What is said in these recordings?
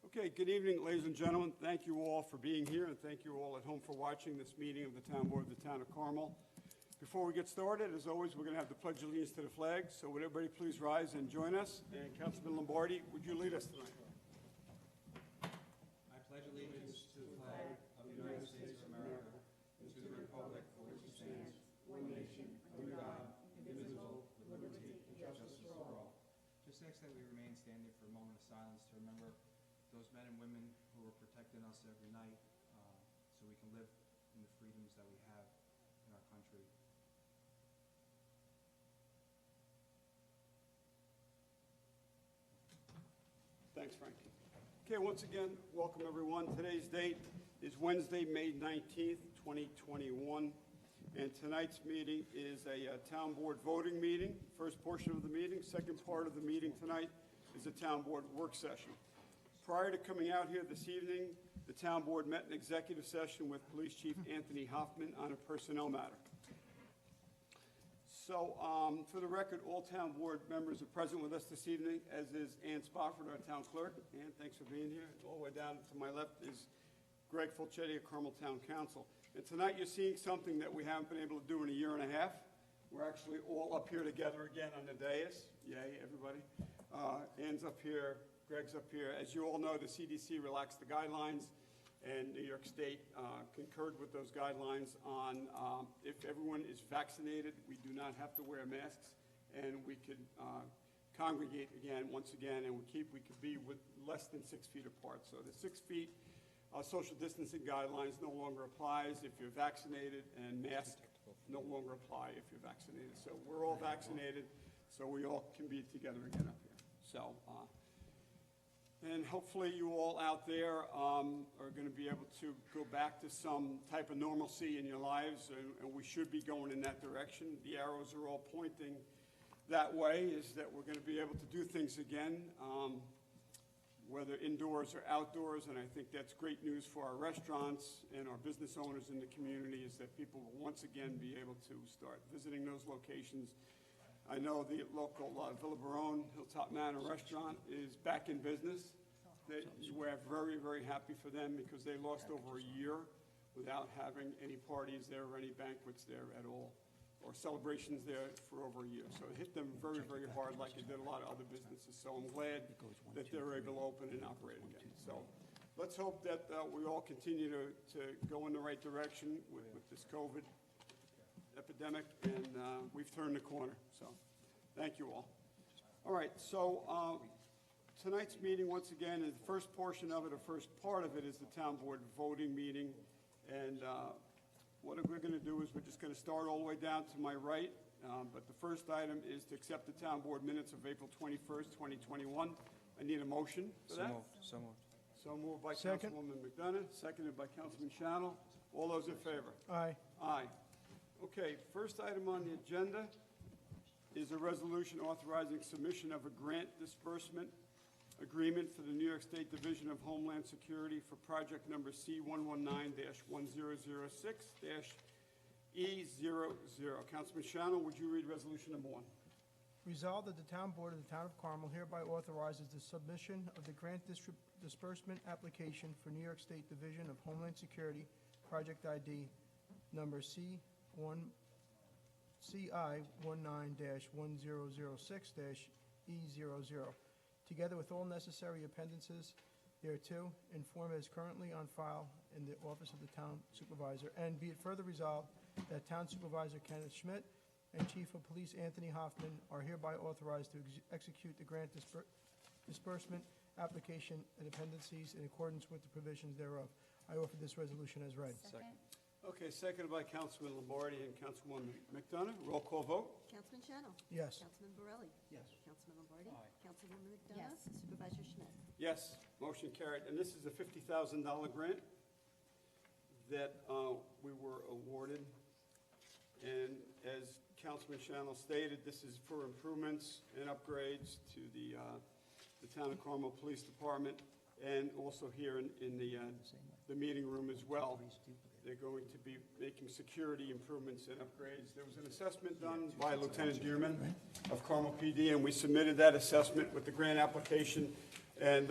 Okay, good evening, ladies and gentlemen. Thank you all for being here, and thank you all at home for watching this meeting of the Town Board of the Town of Carmel. Before we get started, as always, we're going to have the Pledge of Allegiance to the flag. So would everybody please rise and join us? And Councilman Lombardi, would you lead us tonight? I pledge allegiance to the flag of the United States of America and to the republic for which it stands, one nation, under God, indivisible, with liberty and justice for all. Just ask that we remain standing for a moment of silence to remember those men and women who are protecting us every night so we can live in the freedoms that we have in our country. Thanks, Frank. Okay, once again, welcome everyone. Today's date is Wednesday, May 19th, 2021. And tonight's meeting is a town board voting meeting. First portion of the meeting. Second part of the meeting tonight is a town board work session. Prior to coming out here this evening, the town board met in executive session with Police Chief Anthony Hoffman on a personnel matter. So, for the record, all town board members are present with us this evening, as is Ann Spofford, our town clerk. Ann, thanks for being here. All the way down to my left is Greg Fulchetti, a Carmel Town Council. And tonight you're seeing something that we haven't been able to do in a year and a half. We're actually all up here together again on the dais. Yay, everybody. Ann's up here. Greg's up here. As you all know, the CDC relaxed the guidelines, and New York State concurred with those guidelines on if everyone is vaccinated, we do not have to wear masks, and we could congregate again, once again, and we could be with less than 6 feet apart. So the 6 feet social distancing guidelines no longer applies if you're vaccinated, and masks no longer apply if you're vaccinated. So we're all vaccinated, so we all can be together again up here. So. And hopefully you all out there are going to be able to go back to some type of normalcy in your lives, and we should be going in that direction. The arrows are all pointing that way, is that we're going to be able to do things again, whether indoors or outdoors, and I think that's great news for our restaurants and our business owners in the community, is that people will once again be able to start visiting those locations. I know the local Villa Barone Hilltop Manor restaurant is back in business. We're very, very happy for them because they lost over a year without having any parties there or any banquets there at all, or celebrations there for over a year. So it hit them very, very hard, like it did a lot of other businesses. So I'm glad that they're able to open and operate again. So let's hope that we all continue to go in the right direction with this COVID epidemic, and we've turned the corner. So thank you all. All right, so tonight's meeting, once again, is the first portion of it, or first part of it, is the town board voting meeting. And what we're going to do is we're just going to start all the way down to my right. But the first item is to accept the town board minutes of April 21st, 2021. I need a motion for that. So moved. So moved by Second. Councilwoman McDonough, seconded by Councilman Shannell. All those in favor? Aye. Aye. Okay, first item on the agenda is a resolution authorizing submission of a grant disbursement agreement for the New York State Division of Homeland Security for project number C119-1006-E00. Councilman Shannell, would you read resolution number 1? Resolved that the town board of the town of Carmel hereby authorizes the submission of the grant disbursement application for New York State Division of Homeland Security, project ID number CI19-1006-E00, together with all necessary appendices thereto, in form as currently on file in the office of the town supervisor. And be it further resolved that Town Supervisor Kenneth Schmidt and Chief of Police Anthony Hoffman are hereby authorized to execute the grant disbursement application and appendices in accordance with the provisions thereof. I offer this resolution as read. Second. Okay, seconded by Councilman Lombardi and Councilwoman McDonough. Roll call vote. Councilman Shannell. Yes. Councilman Borelli. Yes. Councilman Lombardi. Aye. Councilwoman McDonough. Yes. Supervisor Schmidt. Yes, motion carried. And this is a $50,000 grant that we were awarded. And as Councilman Shannell stated, this is for improvements and upgrades to the Town of Carmel Police Department, and also here in the meeting room as well. They're going to be making security improvements and upgrades. There was an assessment done by Lieutenant Dearman of Carmel PD, and we submitted that assessment with the grant application And,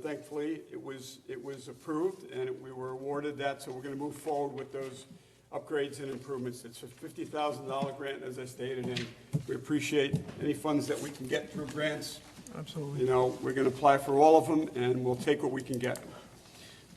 thankfully, it was approved, and we were awarded that, so we're going to move forward with those upgrades and improvements. It's a $50,000 grant, as I stated, and we appreciate any funds that we can get through grants. Absolutely. We're going to apply for all of them, and we'll take what we can get.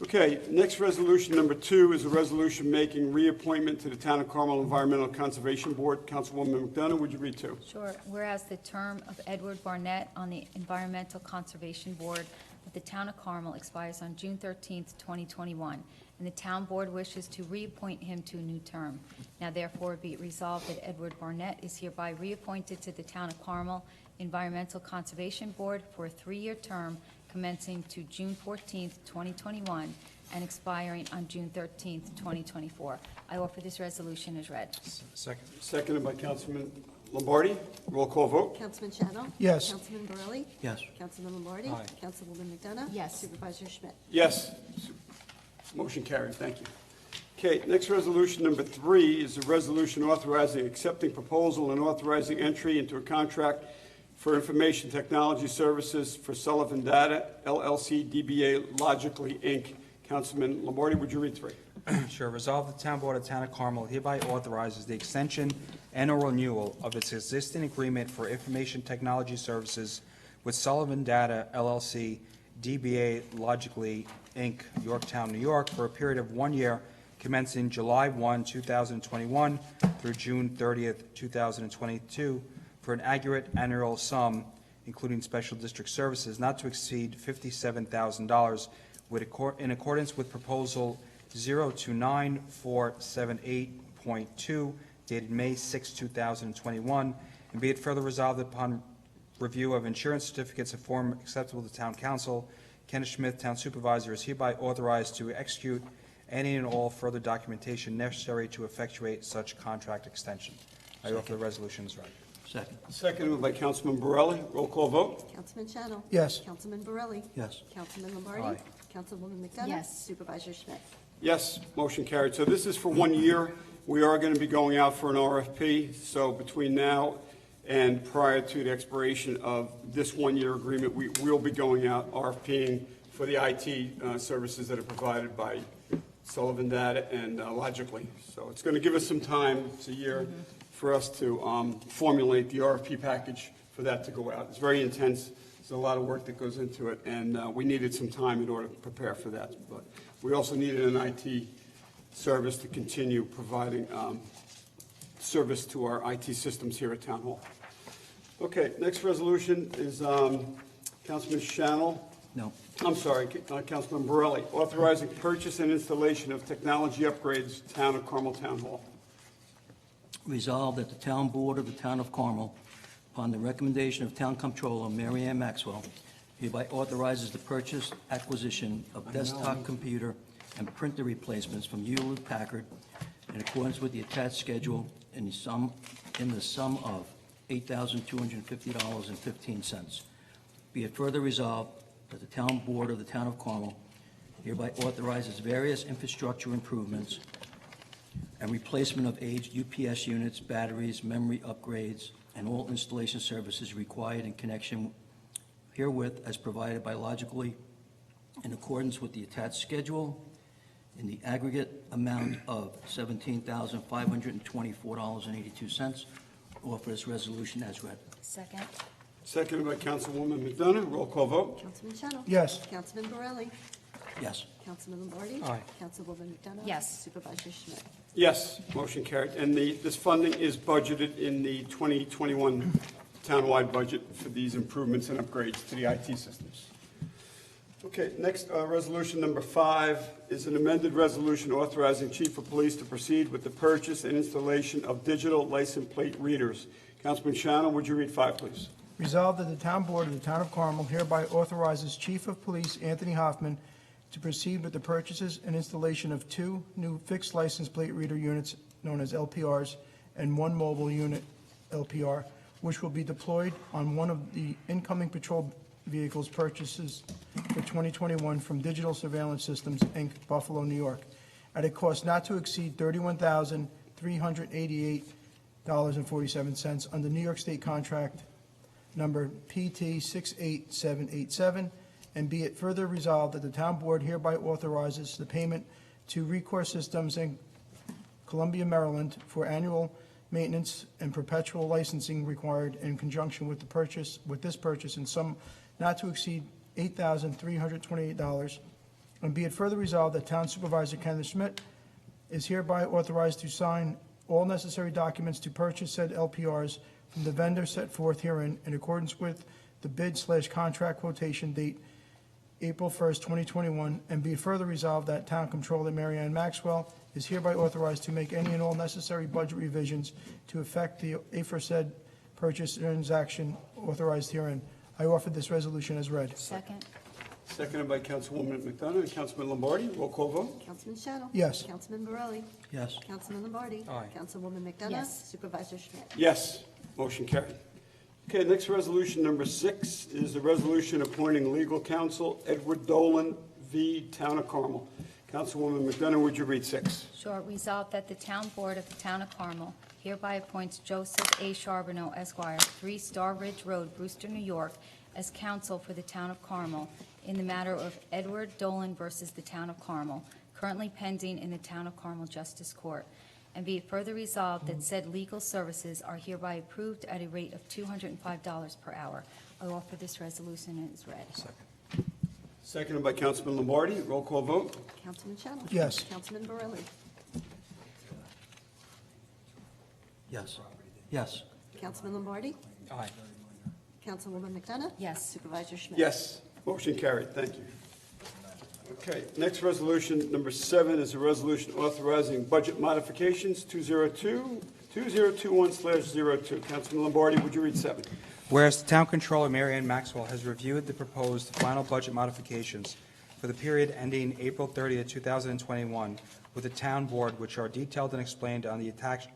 Okay, next resolution, number 2, is a resolution making reappointment to the Town of Carmel Environmental Conservation Board. Councilwoman McDonough, would you read 2? Sure. Whereas the term of Edward Barnett on the Environmental Conservation Board of the Town of Carmel expires on June 13th, 2021, and the Town Board wishes to reappoint him to a new term. Now therefore be it resolved that Edward Barnett is hereby reappointed to the Town of Carmel Environmental Conservation Board for a 3-year term commencing to June 14th, 2021, and expiring on June 13th, 2024. I offer this resolution as read. Second. Seconded by Councilman Lombardi. Roll call vote. Councilman Shadel? Yes. Councilman Borelli? Yes. Councilman Lombardi? Aye. Councilwoman McDonough? Yes. Supervisor Schmidt? Yes. Motion carried. Thank you. Okay, next resolution, number 3, is a resolution authorizing accepting proposal and authorizing entry into a contract for information technology services for Sullivan Data, LLC, DBA Logically, Inc. Councilman Lombardi, would you read 3? Sure. Resolve the Town Board of Town of Carmel hereby authorizes the extension and/or renewal of its existing agreement for information technology services with Sullivan Data, LLC, DBA Logically, Inc., Yorktown, New York, for a period of 1 year commencing July 1, 2021 through June 30th, 2022, for an aggregate annual sum, including special district services, not to exceed $57,000, in accordance with Proposal 029478.2, dated May 6, 2021, and be it further resolved upon review of insurance certificates of form acceptable to Town Council, Kenneth Schmidt, Town Supervisor, is hereby authorized to execute any and all further documentation necessary to effectuate such contract extension. I offer the resolution as read. Second. Seconded by Councilman Borelli. Roll call vote. Councilman Shadel? Yes. Councilman Borelli? Yes. Councilman Lombardi? Aye. Councilwoman McDonough? Yes. Supervisor Schmidt? Yes, motion carried. So this is for 1 year. We are going to be going out for an RFP, so between now and prior to the expiration of this 1-year agreement, we will be going out RFPing for the IT services that are provided by Sullivan Data and Logically. So it's going to give us some time, it's a year, for us to formulate the RFP package for that to go out. It's very intense. There's a lot of work that goes into it, and we needed some time in order to prepare for that. But we also needed an IT service to continue providing service to our IT systems here at Town Hall. Okay, next resolution is Councilman Shannell. No. I'm sorry, Councilman Borelli, authorizing purchase and installation of technology upgrades, Town of Carmel Town Hall. Resolved that the Town Board of the Town of Carmel, upon the recommendation of Town Comptroller Mary Ann Maxwell, hereby authorizes the purchase, acquisition of desktop computer and printer replacements from Hewlett-Packard in accordance with the attached schedule in the sum of $8,250.15. Be it further resolved that the Town Board of the Town of Carmel hereby authorizes various infrastructure improvements and replacement of aged UPS units, batteries, memory upgrades, and all installation services required in connection herewith as provided by Logically in accordance with the attached schedule in the aggregate amount of $17,524.82. Offer this resolution as read. Second. Seconded by Councilwoman McDonough. Roll call vote. Councilman Shadel? Yes. Councilman Borelli? Yes. Councilman Lombardi? Aye. Councilwoman McDonough? Yes. Supervisor Schmidt? Yes, motion carried. And this funding is budgeted in the 2021 townwide budget for these improvements and upgrades to the IT systems. Okay, next, resolution number 5 is an amended resolution authorizing Chief of Police to proceed with the purchase and installation of digital license plate readers. Councilman Shannon, would you read 5, please? Resolved that the Town Board of the Town of Carmel hereby authorizes Chief of Police Anthony Hoffman to proceed with the purchases and installation of 2 new fixed license plate reader units known as LPRs and 1 mobile unit LPR, which will be deployed on one of the incoming patrol vehicles purchases for 2021 from Digital Surveillance Systems, Inc., Buffalo, New York, at a cost not to exceed $31,388.47 under New York State Contract Number PT 68787 and be it further resolved that the town board hereby authorizes the payment to Recourse Systems in Columbia, Maryland for annual maintenance and perpetual licensing required in conjunction with this purchase in sum not to exceed $8,328. And be it further resolved that Town Supervisor Kenneth Schmidt is hereby authorized to sign all necessary documents to purchase said LPRs from the vendor set forth herein in accordance with the bid/contract quotation date April 1st, 2021, and be it further resolved that Town Controller Mary Ann Maxwell is hereby authorized to make any and all necessary budget revisions to effect the aforesaid purchase transaction authorized herein. I offer this resolution as read. Second. Seconded by Councilwoman McDonough and Councilman Lombardi. Roll call vote. Councilman Shadoway. Yes. Councilman Borelli. Yes. Councilman Lombardi. Aye. Councilwoman McDonough. Yes. Supervisor Schmidt. Yes, motion carried. Okay, next resolution, number 6, is the resolution appointing legal counsel Edward Dolan v. Town of Carmel. Councilwoman McDonough, would you read 6? Sure. Resolved that the Town Board of the Town of Carmel hereby appoints Joseph A. Charbonneau, Esquire, 3 Star Ridge Road, Brewster, New York, as counsel for the Town of Carmel in the matter of Edward Dolan versus the Town of Carmel, currently pending in the Town of Carmel Justice Court. And be it further resolved that said legal services are hereby approved at a rate of $205 per hour. I offer this resolution as read. Seconded by Councilman Lombardi. Roll call vote. Councilman Shadoway. Yes. Councilman Borelli. Yes. Yes. Councilman Lombardi. Aye. Councilwoman McDonough. Yes. Supervisor Schmidt. Yes, motion carried. Thank you. Okay, next resolution, number 7, is a resolution authorizing budget modifications, 2021/02. Councilman Lombardi, would you read 7? Whereas the Town Controller Mary Ann Maxwell has reviewed the proposed final budget modifications for the period ending April 30th, 2021, with the Town Board, which are detailed and explained on the attached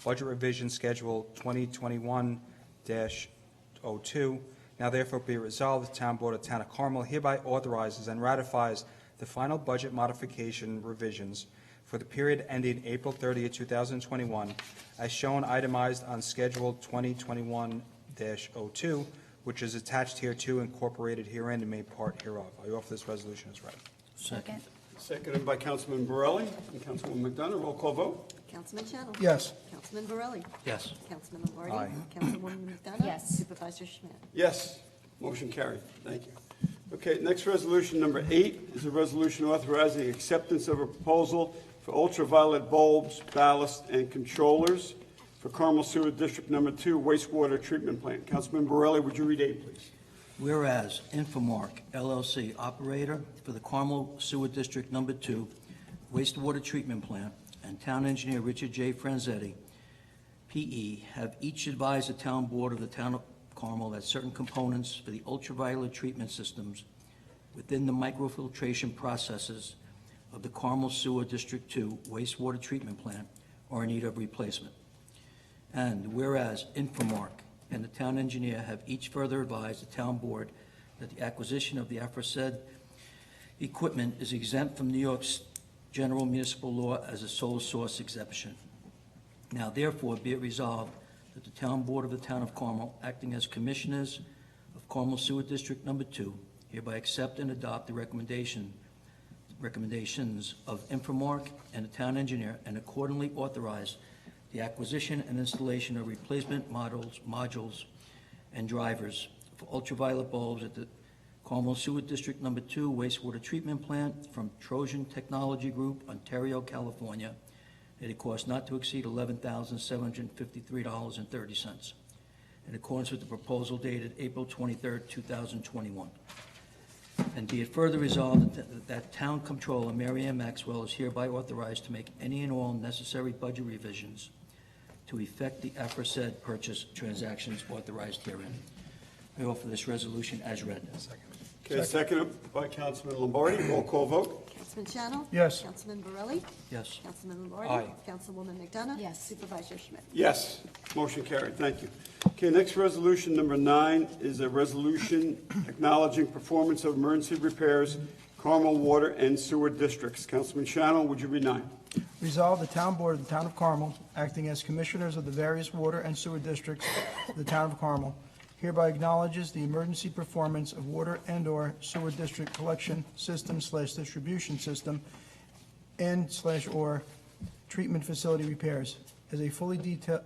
Budget Revision Schedule 2021-02. Now therefore be resolved, the Town Board of Town of Carmel hereby authorizes and ratifies the final budget modification revisions for the period ending April 30th, 2021, as shown itemized on Schedule 2021-02, which is attached hereto, incorporated herein, and made part hereof. I offer this resolution as read. Second. Seconded by Councilman Borelli and Councilwoman McDonough. Roll call vote. Councilman Shadoway. Yes. Councilman Borelli. Yes. Councilman Lombardi. Aye. Councilwoman McDonough. Yes. Supervisor Schmidt. Yes, motion carried. Thank you. Okay, next resolution, number 8, is a resolution authorizing acceptance of a proposal for ultraviolet bulbs, ballast, and controllers for Carmel Sewer District Number 2 wastewater treatment plant. Councilman Borelli, would you read 8, please? Whereas Infomark LLC, operator for the Carmel Sewer District Number 2 wastewater treatment plant, and Town Engineer Richard J. Franzetti, P.E., have each advised the Town Board of the Town of Carmel that certain components for the ultraviolet treatment systems within the microfiltration processes of the Carmel Sewer District 2 wastewater treatment plant are in need of replacement. And whereas Infomark and the Town Engineer have each further advised the Town Board that the acquisition of the aforesaid equipment is exempt from New York's general municipal law as a sole source exemption. Now therefore be it resolved that the Town Board of the Town of Carmel, acting as Commissioners of Carmel Sewer District Number 2, hereby accept and adopt the recommendations of Infomark and the Town Engineer, and accordingly authorize the acquisition and installation of replacement modules and drivers for ultraviolet bulbs at the Carmel Sewer District Number 2 wastewater treatment plant from Trojan Technology Group, Ontario, California, at a cost not to exceed $11,753.30, in accordance with the proposal dated April 23rd, 2021. And be it further resolved that Town Controller Mary Ann Maxwell is hereby authorized to make any and all necessary budget revisions to effect the aforesaid purchase transactions authorized herein. I offer this resolution as read. Okay, seconded by Councilman Lombardi. Roll call vote. Councilman Shadoway. Yes. Councilman Borelli. Yes. Councilman Lombardi. Aye. Councilwoman McDonough. Yes. Supervisor Schmidt. Yes, motion carried. Thank you. Okay, next resolution, number 9, is a resolution acknowledging performance of emergency repairs, Carmel Water and Sewer Districts. Councilman Shannell, would you read 9? Resolved, the Town Board of the Town of Carmel, acting as Commissioners of the various water and sewer districts of the Town of Carmel, hereby acknowledges the emergency performance of water and/or sewer district collection system/distribution system and/or treatment facility repairs as fully detailed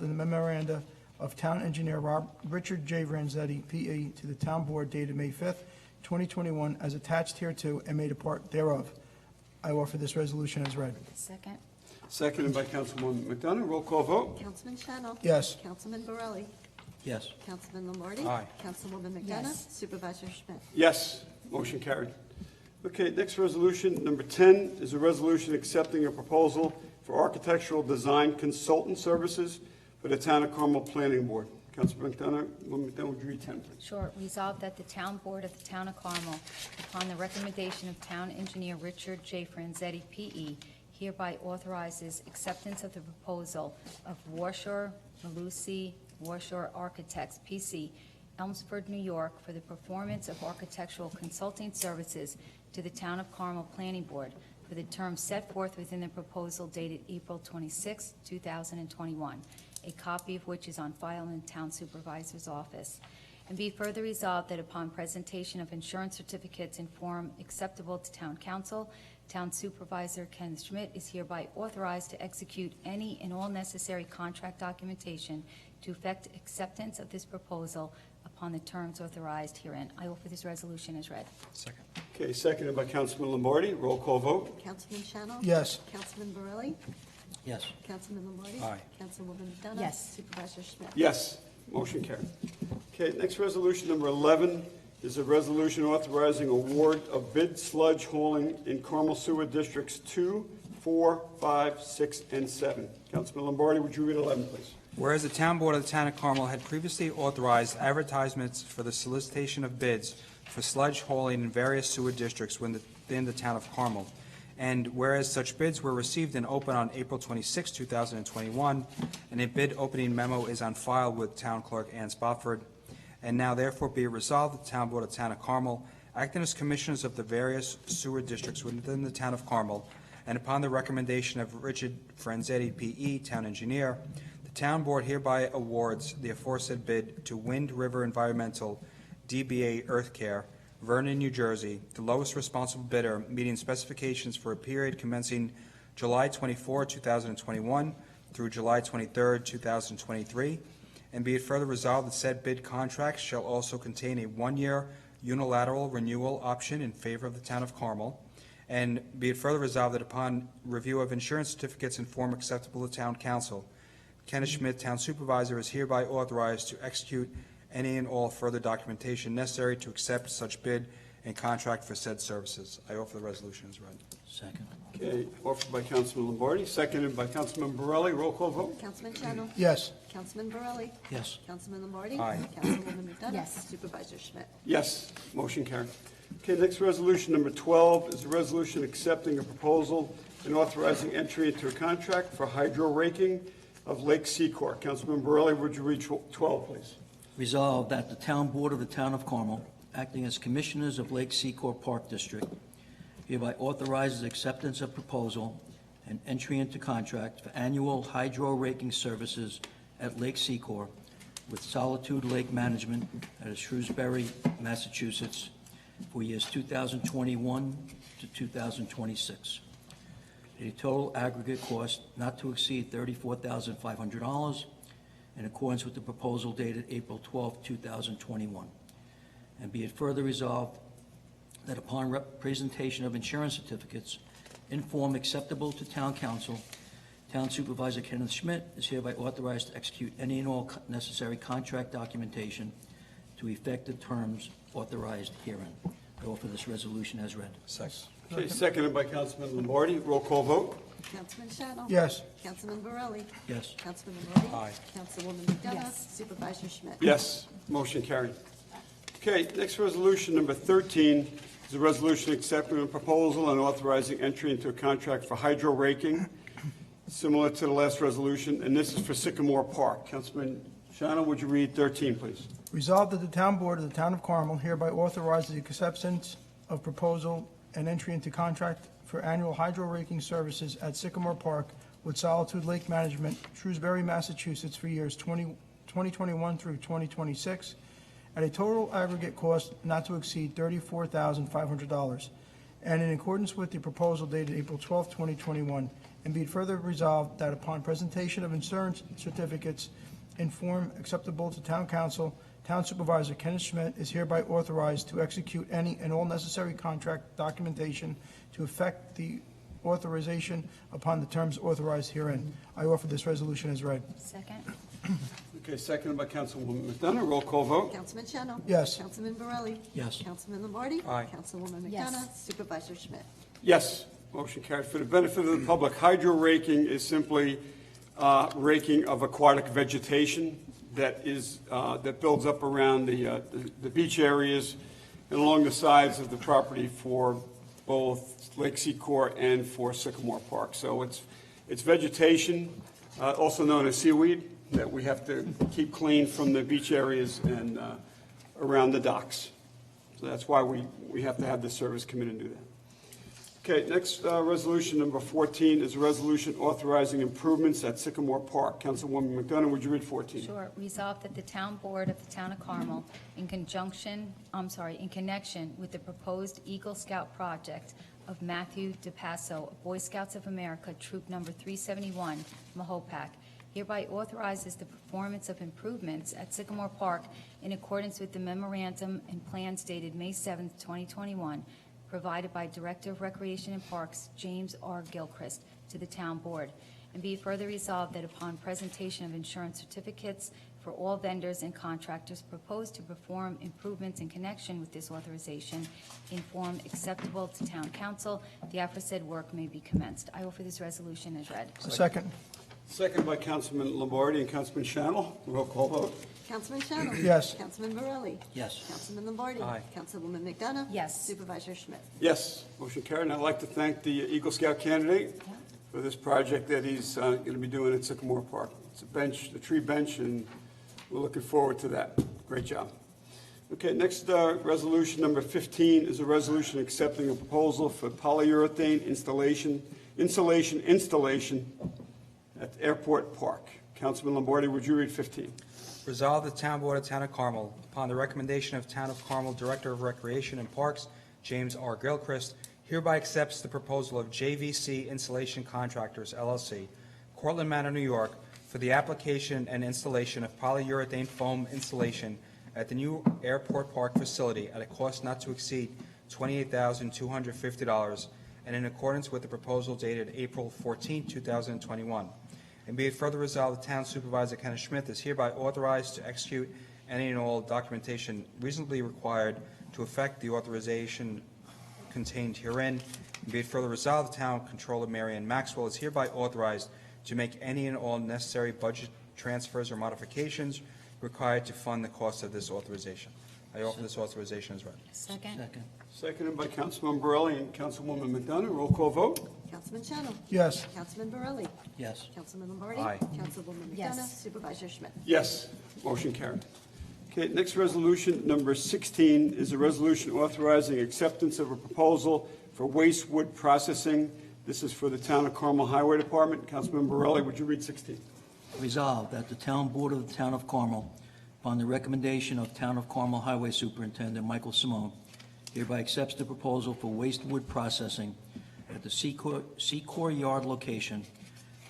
in the memoranda of Town Engineer Richard J. Franzetti, P.E., to the Town Board dated May 5th, 2021, as attached hereto and made a part thereof. I offer this resolution as read. Second. Seconded by Councilwoman McDonough. Roll call vote. Councilman Shano. Yes. Councilman Borelli. Yes. Councilman Lombardi. Aye. Councilwoman McDonough. Yes. Supervisor Schmidt. Yes, motion carried. Okay, next resolution, number 10, is a resolution accepting a proposal for architectural design consultant services for the Town of Carmel Planning Board. Councilman McDonough, would you read 10, please? Sure. Resolved that the Town Board of the Town of Carmel, upon the recommendation of Town Engineer Richard J. Franzetti, P.E., hereby authorizes acceptance of the proposal of Warshore Malusi Warshore Architects, P.C., Elmsford, New York, for the performance of architectural consulting services to the Town of Carmel Planning Board for the term set forth within the proposal dated April 26, 2021, a copy of which is on file in the Town Supervisor's office. And be further resolved that upon presentation of insurance certificates in form acceptable to Town Council, Town Supervisor Ken Schmidt is hereby authorized to execute any and all necessary contract documentation to effect acceptance of this proposal upon the terms authorized herein. I offer this resolution as read. Second. Okay, seconded by Councilman Lombardi. Roll call vote. Councilman Shano. Yes. Councilman Borelli. Yes. Councilman Lombardi. Aye. Councilwoman McDonough. Yes. Supervisor Schmidt. Yes, motion carried. Okay, next resolution, number 11, is a resolution authorizing award of bid sludge hauling in Carmel Sewer Districts 2, 4, 5, 6, and 7. Councilman Lombardi, would you read 11, please? Whereas the Town Board of the Town of Carmel had previously authorized advertisements for the solicitation of bids for sludge hauling in various sewer districts within the Town of Carmel, and whereas such bids were received and opened on April 26, 2021, and a bid opening memo is on file with Town Clerk Ann Spofford, and now therefore be it resolved that the Town Board of the Town of Carmel, acting as commissioners of the various sewer districts within the Town of Carmel, and upon the recommendation of Richard Franzetti, P.E., Town Engineer, the Town Board hereby awards the aforesaid bid to Wind River Environmental, DBA Earth Care, Vernon, New Jersey, the lowest responsible bidder, meeting specifications for a period commencing July 24, 2021 through July 23, 2023, and be it further resolved that said bid contracts shall also contain a one-year unilateral renewal option in favor of the Town of Carmel, and be it further resolved that upon review of insurance certificates in form acceptable to Town Council, Kenneth Schmidt, Town Supervisor, is hereby authorized to execute any and all further documentation necessary to accept such bid and contract for said services. I offer the resolution as read. Second. Okay, offered by Councilman Lombardi, seconded by Councilman Borelli. Roll call vote. Councilman Shano. Yes. Councilman Borelli. Yes. Councilman Lombardi. Aye. Councilwoman McDonough. Yes. Supervisor Schmidt. Yes, motion carried. Okay, next resolution, number 12, is a resolution accepting a proposal and authorizing entry into a contract for hydro raking of Lake Secor. Councilman Borelli, would you read 12, please? Resolved that the Town Board of the Town of Carmel, acting as Commissioners of Lake Secor Park District, hereby authorizes acceptance of proposal and entry into contract for annual hydro raking services at Lake Secor with Solitude Lake Management at Shrewsbury, Massachusetts, for years 2021 to 2026. A total aggregate cost not to exceed $34,500 in accordance with the proposal dated April 12, 2021. And be it further resolved that upon presentation of insurance certificates in form acceptable to Town Council, Town Supervisor Kenneth Schmidt is hereby authorized to execute any and all necessary contract documentation to effect the terms authorized herein. I offer this resolution as read. Second. Okay, seconded by Councilman Lombardi. Roll call vote. Councilman Shano. Yes. Councilman Borelli. Yes. Councilman Lombardi. Aye. Councilwoman McDonough. Yes. Supervisor Schmidt. Yes, motion carried. Okay, next resolution, number 13, is a resolution accepting a proposal and authorizing entry into a contract for hydro raking, similar to the last resolution, and this is for Sycamore Park. Councilman Shano, would you read 13, please? Resolved that the Town Board of the Town of Carmel hereby authorizes the acceptance of proposal and entry into contract for annual hydro raking services at Sycamore Park with Solitude Lake Management, Shrewsbury, Massachusetts, for years 2021 2021 through 2026 at a total aggregate cost not to exceed $34,500. And in accordance with the proposal dated April 12, 2021, and be it further resolved that upon presentation of insurance certificates in form acceptable to Town Council, Town Supervisor Kenneth Schmidt is hereby authorized to execute any and all necessary contract documentation to effect the authorization upon the terms authorized herein. I offer this resolution as read. Second. Okay, seconded by Councilwoman McDonough. Roll call vote. Councilman Shannon. Yes. Councilman Borelli. Yes. Councilman Lombardi. Aye. Councilwoman Yes. McDonough. Supervisor Schmidt. Yes, motion carried. For the benefit of the public, hydro raking is simply raking of aquatic vegetation that builds up around the beach areas and along the sides of the property for both Lake Secor and for Sycamore Park. So it's vegetation, also known as seaweed, that we have to keep clean from the beach areas and around the docks. So that's why we have to have the service come in and do that. Okay, next resolution, number 14, is a resolution authorizing improvements at Sycamore Park. Councilwoman McDonough, would you read 14? Sure. Resolved that the Town Board of the Town of Carmel, in connection with the proposed Eagle Scout project of Matthew DePasso, Boy Scouts of America, Troop Number 371, Mahopac, hereby authorizes the performance of improvements at Sycamore Park in accordance with the memorandum and plans dated May 7, 2021, provided by Director of Recreation and Parks James R. Gilchrist to the Town Board. And be it further resolved that upon presentation of insurance certificates for all vendors and contractors proposed to perform improvements in connection with this authorization in form acceptable to Town Council, the aforesaid work may be commenced. I offer this resolution as read. Second. Second by Councilman Lombardi and Councilman Shannell. Roll call vote. Councilman Shannon. Yes. Councilman Borelli. Yes. Councilman Lombardi. Aye. Councilwoman McDonough. Yes. Supervisor Schmidt. Yes, motion carried. And I'd like to thank the Eagle Scout candidate for this project that he's going to be doing at Sycamore Park. It's a bench, the tree bench, and we're looking forward to that. Great job. Okay, next resolution, number 15, is a resolution accepting a proposal for polyurethane insulation at Airport Park. Councilman Lombardi, would you read 15? Resolved, the Town Board of Town of Carmel, upon the recommendation of Town of Carmel Director of Recreation and Parks, James R. Gilchrist, hereby accepts the proposal of JVC Installation Contractors, LLC, Cortlandt Manor, New York, for the application and installation of polyurethane foam insulation at the new Airport Park facility at a cost not to exceed $28,250, and in accordance with the proposal dated April 14, 2021. And be it further resolved, the Town Supervisor Kenneth Schmidt is hereby authorized to execute any and all documentation reasonably required to effect the authorization contained herein. And be it further resolved, the Town Controller Marian Maxwell is hereby authorized to make any and all necessary budget transfers or modifications required to fund the cost of this authorization. I offer this authorization as read. Second. Second. Seconded by Councilman Borelli and Councilwoman McDonough. Roll call vote. Councilman Shannon. Yes. Councilman Borelli. Yes. Councilman Lombardi. Aye. Councilwoman Yes. McDonough. Supervisor Schmidt. Yes, motion carried. Okay, next resolution, number 16, is a resolution authorizing acceptance of a proposal for waste wood processing. This is for the Town of Carmel Highway Department. Councilman Borelli, would you read 16? Resolved that the Town Board of the Town of Carmel, upon the recommendation of Town of Carmel Highway Superintendent Michael Simone, hereby accepts the proposal for waste wood processing at the Secor Yard location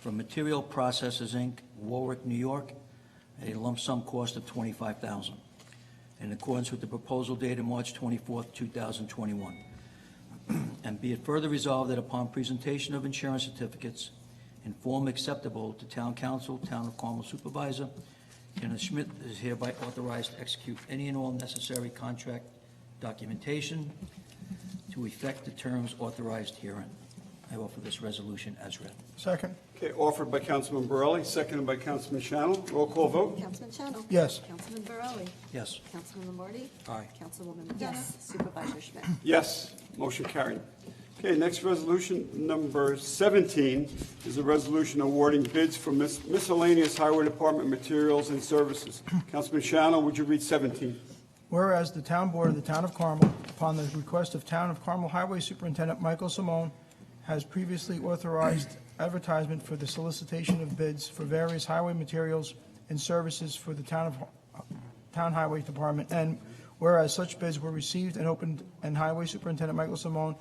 from Material Processors, Inc., Warwick, New York, at a lump sum cost of $25,000, in accordance with the proposal dated March 24, 2021. And be it further resolved that upon presentation of insurance certificates in form acceptable to Town Council, Town of Carmel Supervisor, Kenneth Schmidt is hereby authorized to execute any and all necessary contract documentation to effect the terms authorized herein. I offer this resolution as read. Second. Okay, offered by Councilman Borelli, seconded by Councilman Shannell. Roll call vote. Councilman Shannon. Yes. Councilman Borelli. Yes. Councilman Lombardi. Aye. Councilwoman McDonough. Yes. Supervisor Schmidt. Yes, motion carried. Okay, next resolution, number 17, is a resolution awarding bids for miscellaneous Highway Department materials and services. Councilman Shannell, would you read 17? Whereas the Town Board of the Town of Carmel, upon the request of Town of Carmel Highway Superintendent Michael Simone, has previously authorized advertisement for the solicitation of bids for various highway materials and services for the Town Highway Department. And whereas such bids were received and opened, and Highway Superintendent Michael Simone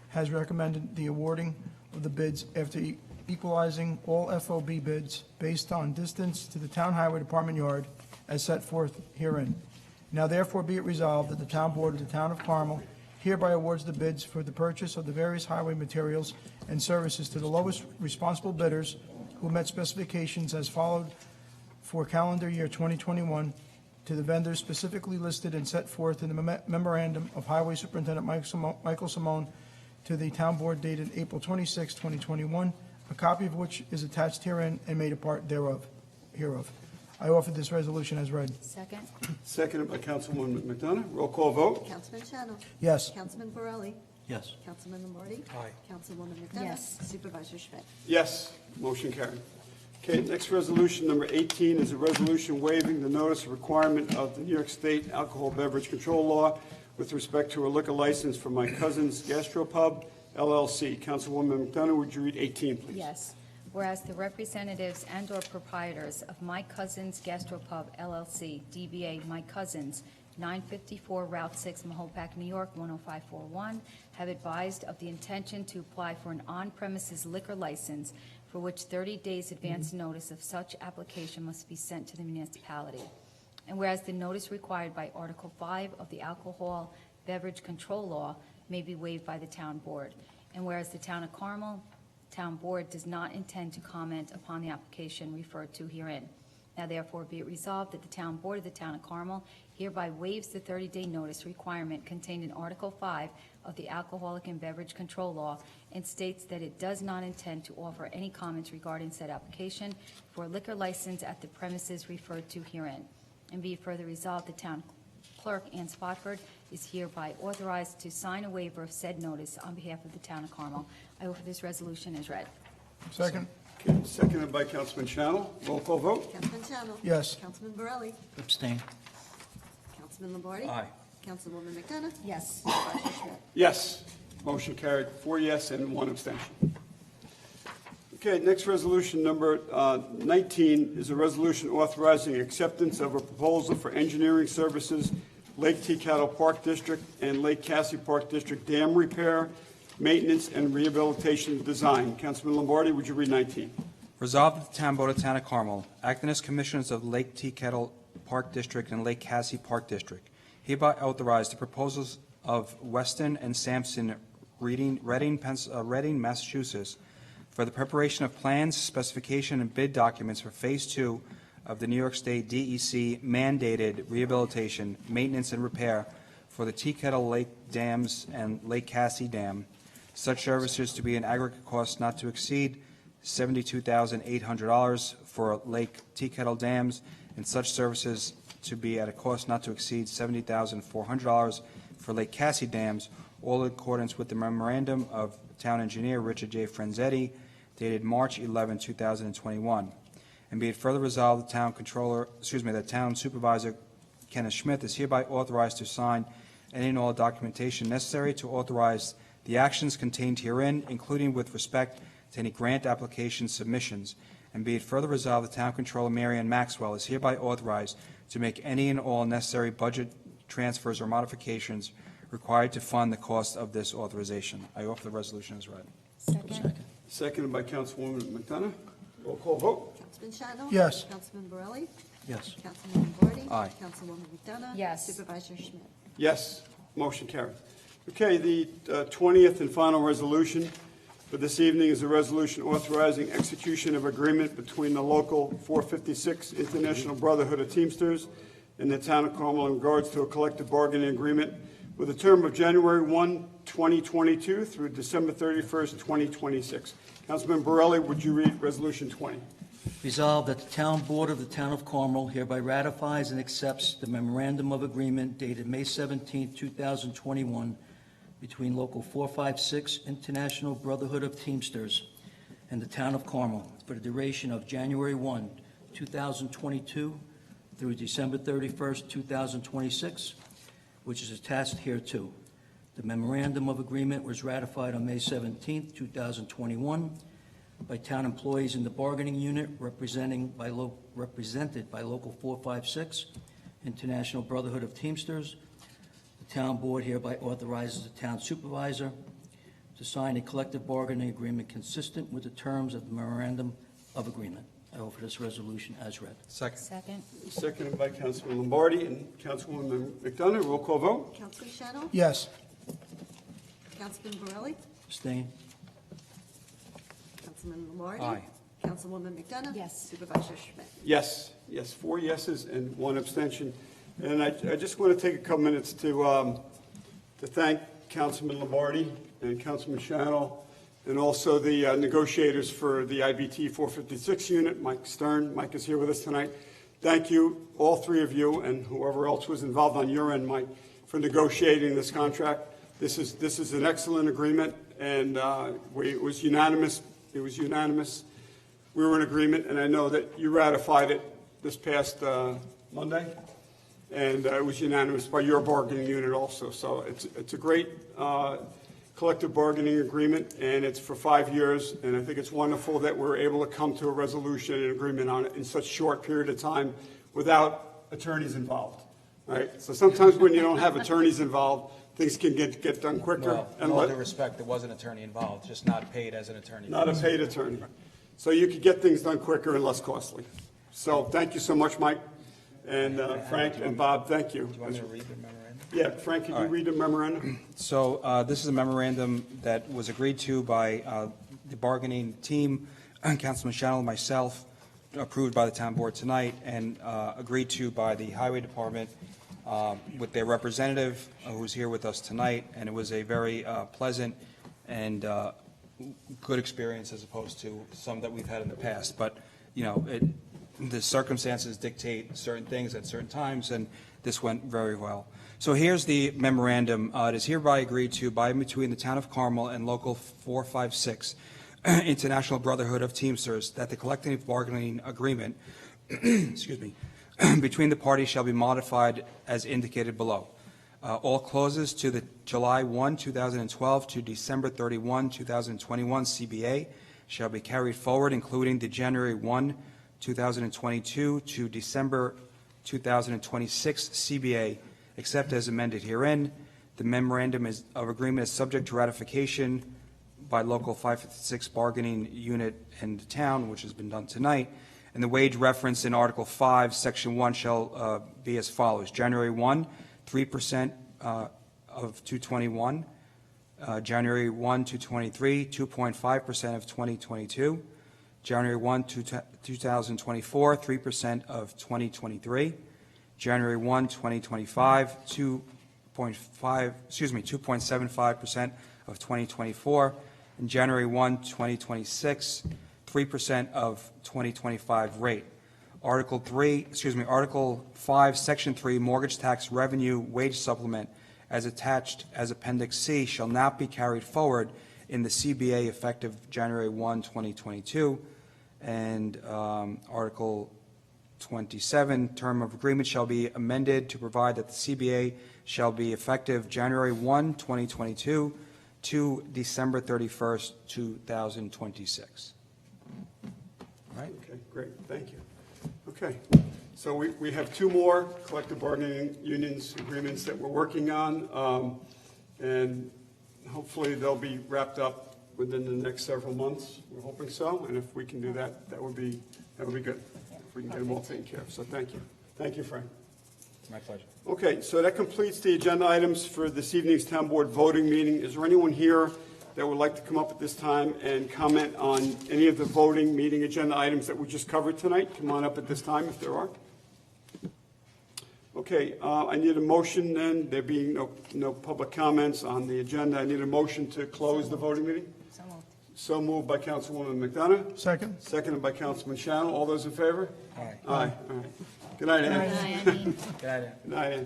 has recommended the awarding of the bids after equalizing all FOB bids based on distance to the Town Highway Department yard as set forth herein. Now therefore be it resolved that the Town Board of the Town of Carmel hereby awards the bids for the purchase of the various highway materials and services to the lowest responsible bidders who met specifications as followed for calendar year 2021 to the vendors specifically listed and set forth in the memorandum of Highway Superintendent Michael Simone to the Town Board dated April 26, 2021, a copy of which is attached herein and made a part hereof. I offer this resolution as read. Second? Seconded by Councilwoman McDonough. Roll call vote. Councilman Shannon. Yes. Councilman Borelli. Yes. Councilman Lombardi. Aye. Councilwoman McDonough. Yes. Supervisor Schmidt. Yes, motion carried. Okay, next resolution, number 18, is a resolution waiving the notice requirement of the New York State Alcohol Beverage Control Law with respect to a liquor license for My Cousin's Gastropub LLC. Councilwoman McDonough, would you read 18, please? Yes. Whereas the representatives and/or proprietors of My Cousin's Gastropub LLC, DBA My Cousin's, 954 Route 6, Mahopac, New York, 10541, have advised of the intention to apply for an on-premises liquor license for which 30 days advance notice of such application must be sent to the municipality. And whereas the notice required by Article 5 of the Alcohol Beverage Control Law may be waived by the Town Board. And whereas the Town of Carmel Town Board does not intend to comment upon the application referred to herein. Now therefore be it resolved that the Town Board of the Town of Carmel hereby waives the 30-day notice requirement contained in Article 5 of the Alcoholic and Beverage Control Law and states that it does not intend to offer any comments regarding said application for a liquor license at the premises referred to herein. And be it further resolved, the Town Clerk, Ann Spofford, is hereby authorized to sign a waiver of said notice on behalf of the Town of Carmel. I offer this resolution as read. Second? Okay, seconded by Councilman Shannon. Roll call vote. Councilman Shannon. Yes. Councilman Borelli. Abstain. Councilman Lombardi. Aye. Councilwoman McDonough. Yes. Supervisor Schmidt. Yes, motion carried, 4 yes and 1 abstention. Okay, next resolution, number 19, is a resolution authorizing acceptance of a proposal for engineering services, Lake Ticatl Park District and Lake Cassie Park District dam repair, maintenance, and rehabilitation design. Councilman Lombardi, would you read 19? Resolved that the Town Board of the Town of Carmel, acting as commissioners of Lake Ticatl Park District and Lake Cassie Park District, hereby authorize the proposals of Weston and Sampson Reading, Massachusetts, for the preparation of plans, specification, and bid documents for Phase 2 of the New York State DEC mandated rehabilitation, maintenance, and repair for the Ticatl Lake Dams and Lake Cassie Dam. Such services to be an aggregate cost not to exceed $72,800 for Lake Ticatl Dams, and such services to be at a cost not to exceed $70,400 for Lake Cassie Dams, all in accordance with the memorandum of Town Engineer Richard J. Franzetti, dated March 11, 2021. And be it further resolved, the Town Supervisor Kenneth Schmidt is hereby authorized to sign any and all documentation necessary to authorize the actions contained herein, including with respect to any grant application submissions. And be it further resolved, the Town Controller Marianne Maxwell is hereby authorized to make any and all necessary budget transfers or modifications required to fund the cost of this authorization. I offer the resolution as read. Second? Seconded by Councilwoman McDonough. Roll call vote. Councilman Shannon. Yes. Councilman Borelli. Yes. Councilman Lombardi. Aye. Councilwoman McDonough. Yes. Supervisor Schmidt. Yes, motion carried. Okay, the 20th and final resolution for this evening is a resolution authorizing execution of agreement between the local 456 International Brotherhood of Teamsters and the Town of Carmel in regards to a collective bargaining agreement with a term of January 1, 2022 through December 31st, 2026. Councilman Borelli, would you read Resolution 20? Resolved that the Town Board of the Town of Carmel hereby ratifies and accepts the memorandum of agreement dated May 17, 2021, between Local 456 International Brotherhood of Teamsters and the Town of Carmel for the duration of January 1, 2022 through December 31st, 2026, which is attached hereto. The memorandum of agreement was ratified on May 17, 2021. by town employees in the bargaining unit represented by Local 456, International Brotherhood of Teamsters. The town board hereby authorizes the town supervisor to sign a collective bargaining agreement consistent with the terms of the memorandum of agreement. I offer this resolution as read. Second. Second. Seconded by Councilman Lombardi and Councilwoman McDonough. Roll call vote. Councilman Shannon? Yes. Councilman Borelli? Abstain? Councilman Lombardi? Aye. Councilwoman McDonough? Yes. Supervisor Schmidt? Yes, 4 yeses and 1 abstention. And I just want to take a couple minutes to thank Councilman Lombardi and Councilman Shannon, and also the negotiators for the IBT 456 unit, Mike Stern. Mike is here with us tonight. Thank you, all 3 of you, and whoever else was involved on your end, Mike, for negotiating this contract. This is an excellent agreement, and it was unanimous. It was unanimous. We were in agreement, and I know that you ratified it this past Monday, and it was unanimous by your bargaining unit also. So it's a great collective bargaining agreement, and it's for 5 years, and I think it's wonderful that we're able to come to a resolution and agreement on it in such a short period of time without attorneys involved, right? So sometimes when you don't have attorneys involved, things can get done quicker. Well, with all due respect, there was an attorney involved, just not paid as an attorney. Not a paid attorney. So you could get things done quicker and less costly. So thank you so much, Mike, and Frank and Bob, thank you. Do you want me to read the memorandum? Yeah, Frank, could you read the memorandum? So this is a memorandum that was agreed to by the bargaining team, Councilman Shannon and myself, approved by the town board tonight, and agreed to by the highway department with their representative who's here with us tonight. And it was a very pleasant and good experience as opposed to some that we've had in the past. But, you know, the circumstances dictate certain things at certain times, and this went very well. So here's the memorandum. It is hereby agreed to by and between the Town of Carmel and Local 456, International Brotherhood of Teamsters, that the collective bargaining agreement excuse me, between the parties shall be modified as indicated below. All clauses to the July 1, 2012 to December 31, 2021 CBA shall be carried forward, including the January 1, 2022 to December 2026 CBA, except as amended herein. The memorandum of agreement is subject to ratification by Local 556 bargaining unit and the town, which has been done tonight. And the wage reference in Article 5, Section 1 shall be as follows. January 1, 3% of 221. January 1 to 23, 2.5% of 2022. January 1 to 2024, 3% of 2023. January 1, 2025, 2.75% of 2024. And January 1, 2026, 3% of 2025 rate. Article 5, Section 3, mortgage tax revenue wage supplement as attached as Appendix C shall not be carried forward in the CBA effective January 1, 2022. And Article 27, term of agreement shall be amended to provide that the CBA shall be effective January 1, 2022 to December 31st, 2026. All right? Okay, great, thank you. Okay, so we have 2 more collective bargaining unions agreements that we're working on, and hopefully they'll be wrapped up within the next several months. We're hoping so, and if we can do that, that would be good, if we can get them all taken care of. So thank you. Thank you, Frank. My pleasure. Okay, so that completes the agenda items for this evening's town board voting meeting. Is there anyone here that would like to come up at this time and comment on any of the voting meeting agenda items that we just covered tonight? Come on up at this time if there are. Okay, I need a motion then, there being no public comments on the agenda. I need a motion to close the voting meeting. So moved. So moved by Councilwoman McDonough, Second? seconded by Councilman Shannon. All those in favor? Aye. Aye. All right. Good night, Ann. Good night, Ann. Good night, Ann.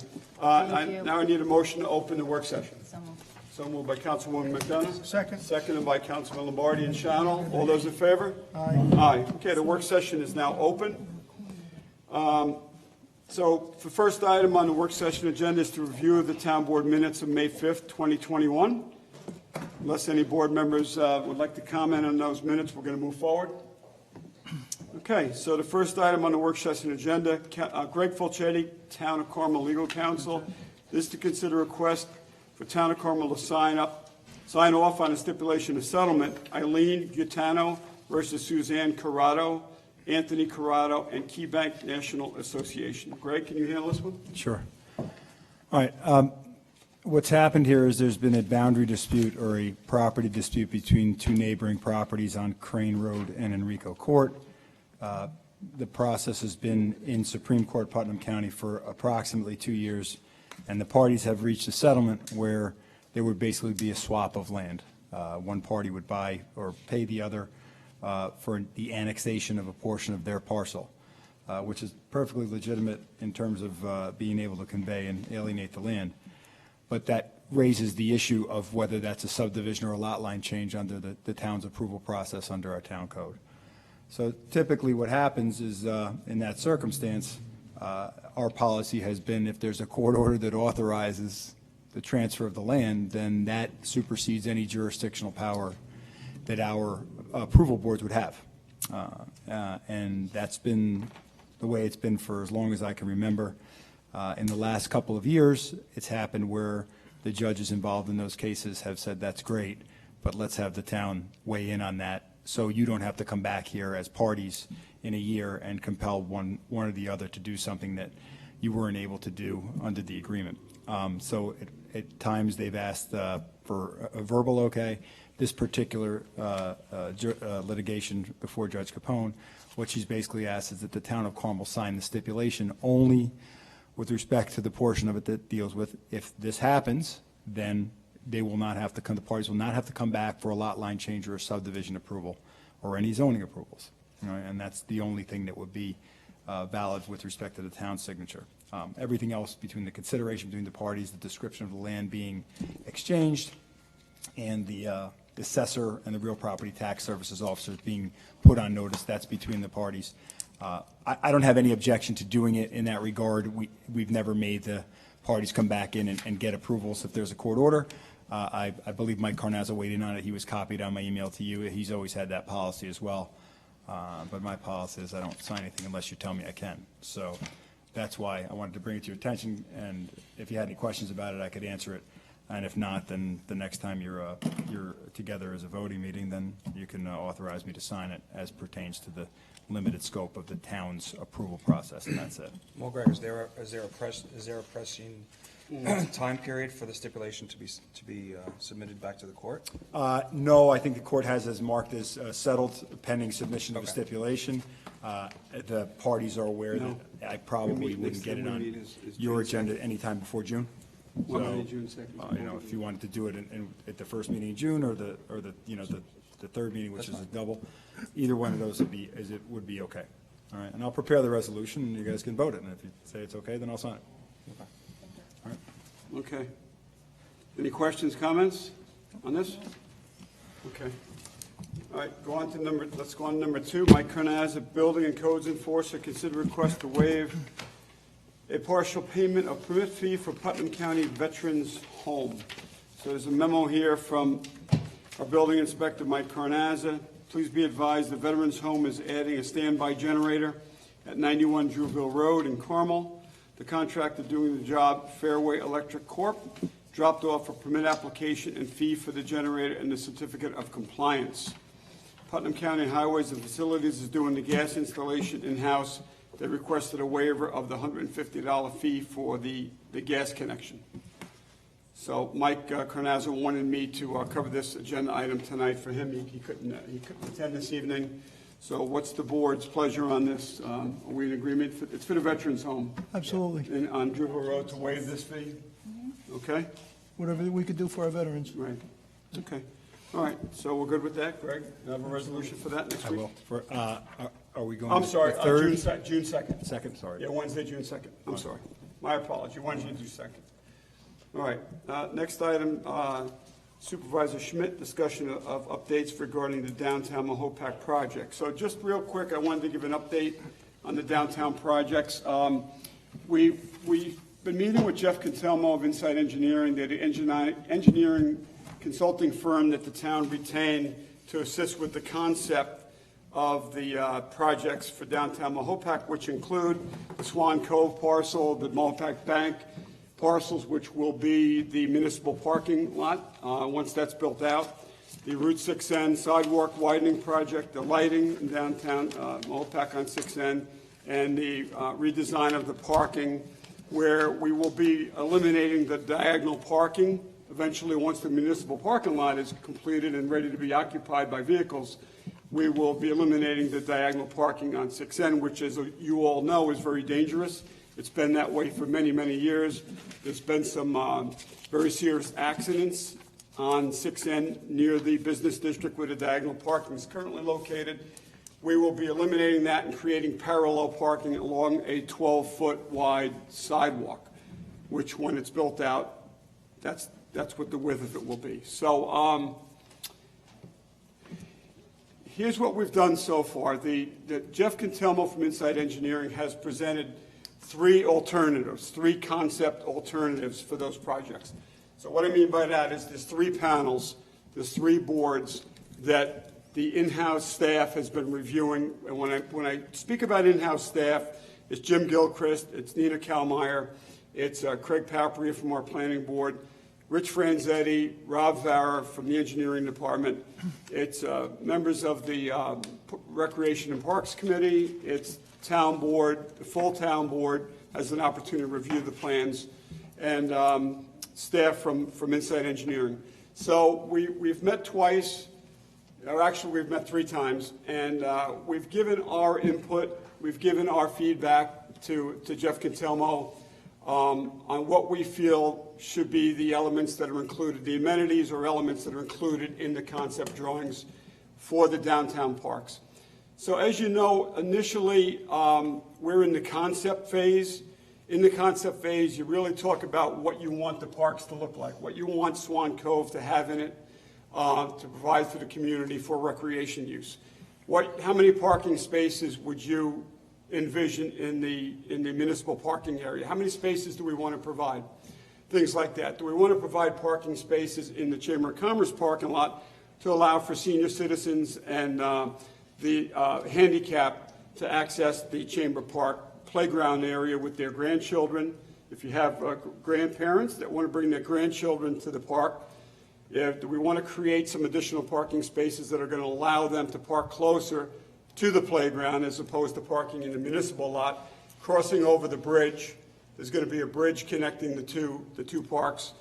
Thank you. Now I need a motion to open the work session. So moved. So moved by Councilwoman McDonough. Second? Seconded by Councilman Lombardi and Shannon. All those in favor? Aye. Aye. Okay, the work session is now open. So the first item on the work session agenda is to review the town board minutes of May 5th, 2021. Unless any board members would like to comment on those minutes, we're going to move forward. Okay, so the first item on the work session agenda, Greg Fulchetti, Town of Carmel Legal Counsel. This is to consider a request for Town of Carmel to sign off on a stipulation of settlement, Eileen Gutano versus Suzanne Corrado, Anthony Corrado, and KeyBank National Association. Greg, can you handle this one? Sure. All right. What's happened here is there's been a boundary dispute or a property dispute between two neighboring properties on Crane Road and Enrico Court. The process has been in Supreme Court, Putnam County, for approximately 2 years, and the parties have reached a settlement where there would basically be a swap of land. One party would buy or pay the other for the annexation of a portion of their parcel, which is perfectly legitimate in terms of being able to convey and alienate the land. But that raises the issue of whether that's a subdivision or a lot line change under the town's approval process under our town code. So typically what happens is, in that circumstance, our policy has been if there's a court order that authorizes the transfer of the land, then that supersedes any jurisdictional power that our approval boards would have. And that's been the way it's been for as long as I can remember. In the last couple of years, it's happened where the judges involved in those cases have said, that's great, but let's have the town weigh in on that so you don't have to come back here as parties in a year and compel one or the other to do something that you weren't able to do under the agreement. So at times they've asked for a verbal okay. This particular litigation before Judge Capone, what she's basically asked is that the town of Carmel sign the stipulation only with respect to the portion of it that deals with, if this happens, then they will not have to come, the parties will not have to come back for a lot line change or a subdivision approval or any zoning approvals. You know, and that's the only thing that would be valid with respect to the town's signature. Everything else between the consideration between the parties, the description of the land being exchanged, and the assessor and the real property tax services officers being put on notice, that's between the parties. I don't have any objection to doing it in that regard. We've never made the parties come back in and get approvals if there's a court order. I believe Mike Carnazzo weighed in on it. He was copied on my email to you. He's always had that policy as well. But my policy is I don't sign anything unless you tell me I can. So that's why I wanted to bring it to your attention. And if you had any questions about it, I could answer it. And if not, then the next time you're together as a voting meeting, then you can authorize me to sign it as pertains to the limited scope of the town's approval process, and that's it. Well, Greg, is there a pressing time period for the stipulation to be submitted back to the court? No, I think the court has as marked as settled pending submission of the Okay. stipulation. The parties are aware No. that I probably wouldn't get it on your agenda anytime before June. Wednesday, So, June 2nd. you know, if you wanted to do it at the first meeting in June or the third meeting, which is a double, either one of those would be okay. All right, and I'll prepare the resolution, and you guys can vote it, and if you say it's okay, then I'll sign it. All right. Okay. Any questions, comments on this? Okay. All right, let's go on to number 2. Mike Carnazzo, Building and Codes Enforcer, consider request to waive a partial payment of permit fee for Putnam County Veterans Home. So there's a memo here from our building inspector, Mike Carnazzo. Please be advised the Veterans Home is adding a standby generator at 91 Drewville Road in Carmel. The contractor doing the job, Fairway Electric Corp., dropped off a permit application and fee for the generator and the certificate of compliance. Putnam County Highways and Facilities is doing the gas installation in-house. They requested a waiver of the $150 fee for the gas connection. So Mike Carnazzo wanted me to cover this agenda item tonight for him. He couldn't attend this evening. So what's the board's pleasure on this? Are we in agreement? It's for the Veterans Home. Absolutely. On Drewville Road to waive this fee? Okay? Whatever we could do for our veterans. Right. Okay. All right. So we're good with that, Greg? You have a resolution for that next I week? will. Are we going? I'm to sorry, the third? June 2nd. Second, sorry. Yeah, Wednesday, June 2nd. I'm sorry. My apology. Wednesday, June 2nd. All right. Next item, Supervisor Schmidt, discussion of updates regarding the downtown Mahopac project. So just real quick, I wanted to give an update on the downtown projects. We've been meeting with Jeff Contelmo of Insight Engineering. They're the engineering consulting firm that the town retained to assist with the concept of the projects for downtown Mahopac, which include the Swan Cove parcel, the Mahopac Bank parcels, which will be the municipal parking lot once that's built out, the Route 6N sidewalk widening project, the lighting in downtown Mahopac on 6N, and the redesign of the parking, where we will be eliminating the diagonal parking. Eventually, once the municipal parking lot is completed and ready to be occupied by vehicles, we will be eliminating the diagonal parking on 6N, which, as you all know, is very dangerous. It's been that way for many, many years. There's been some very serious accidents on 6N near the business district where the diagonal parking is currently located. We will be eliminating that and creating parallel parking along a 12-foot wide sidewalk, which, when it's built out, that's what the width of it will be. So here's what we've done so far. Jeff Cantelmo from Inside Engineering has presented three concept alternatives for those projects. So what I mean by that is there's three panels, there's three boards that the in-house staff has been reviewing. And when I speak about in-house staff, it's Jim Gilchrist, it's Nina Kalmeyer, it's Craig Papria from our planning board, Rich Franzetti, Rob Varra from the engineering department. It's members of the Recreation and Parks Committee. It's town board. The full town board has an opportunity to review the plans, and staff from Inside Engineering. So we've met twice, or actually we've met 3 times, and we've given our input, we've given our feedback to Jeff Cantelmo on what we feel should be the elements that are included, the amenities or elements that are included in the concept drawings for the downtown parks. So as you know, initially, we're in the concept phase. In the concept phase, you really talk about what you want the parks to look like, what you want Swan Cove to have in it to provide for the community for recreation use. How many parking spaces would you envision in the municipal parking area? How many spaces do we want to provide? Things like that. Do we want to provide parking spaces in the Chamber of Commerce parking lot to allow for senior citizens and the handicap to access the Chamber Park playground area with their grandchildren? If you have grandparents that want to bring their grandchildren to the park, do we want to create some additional parking spaces that are going to allow them to park closer to the playground as opposed to parking in the municipal lot, crossing over the bridge? There's going to be a bridge connecting the two parks.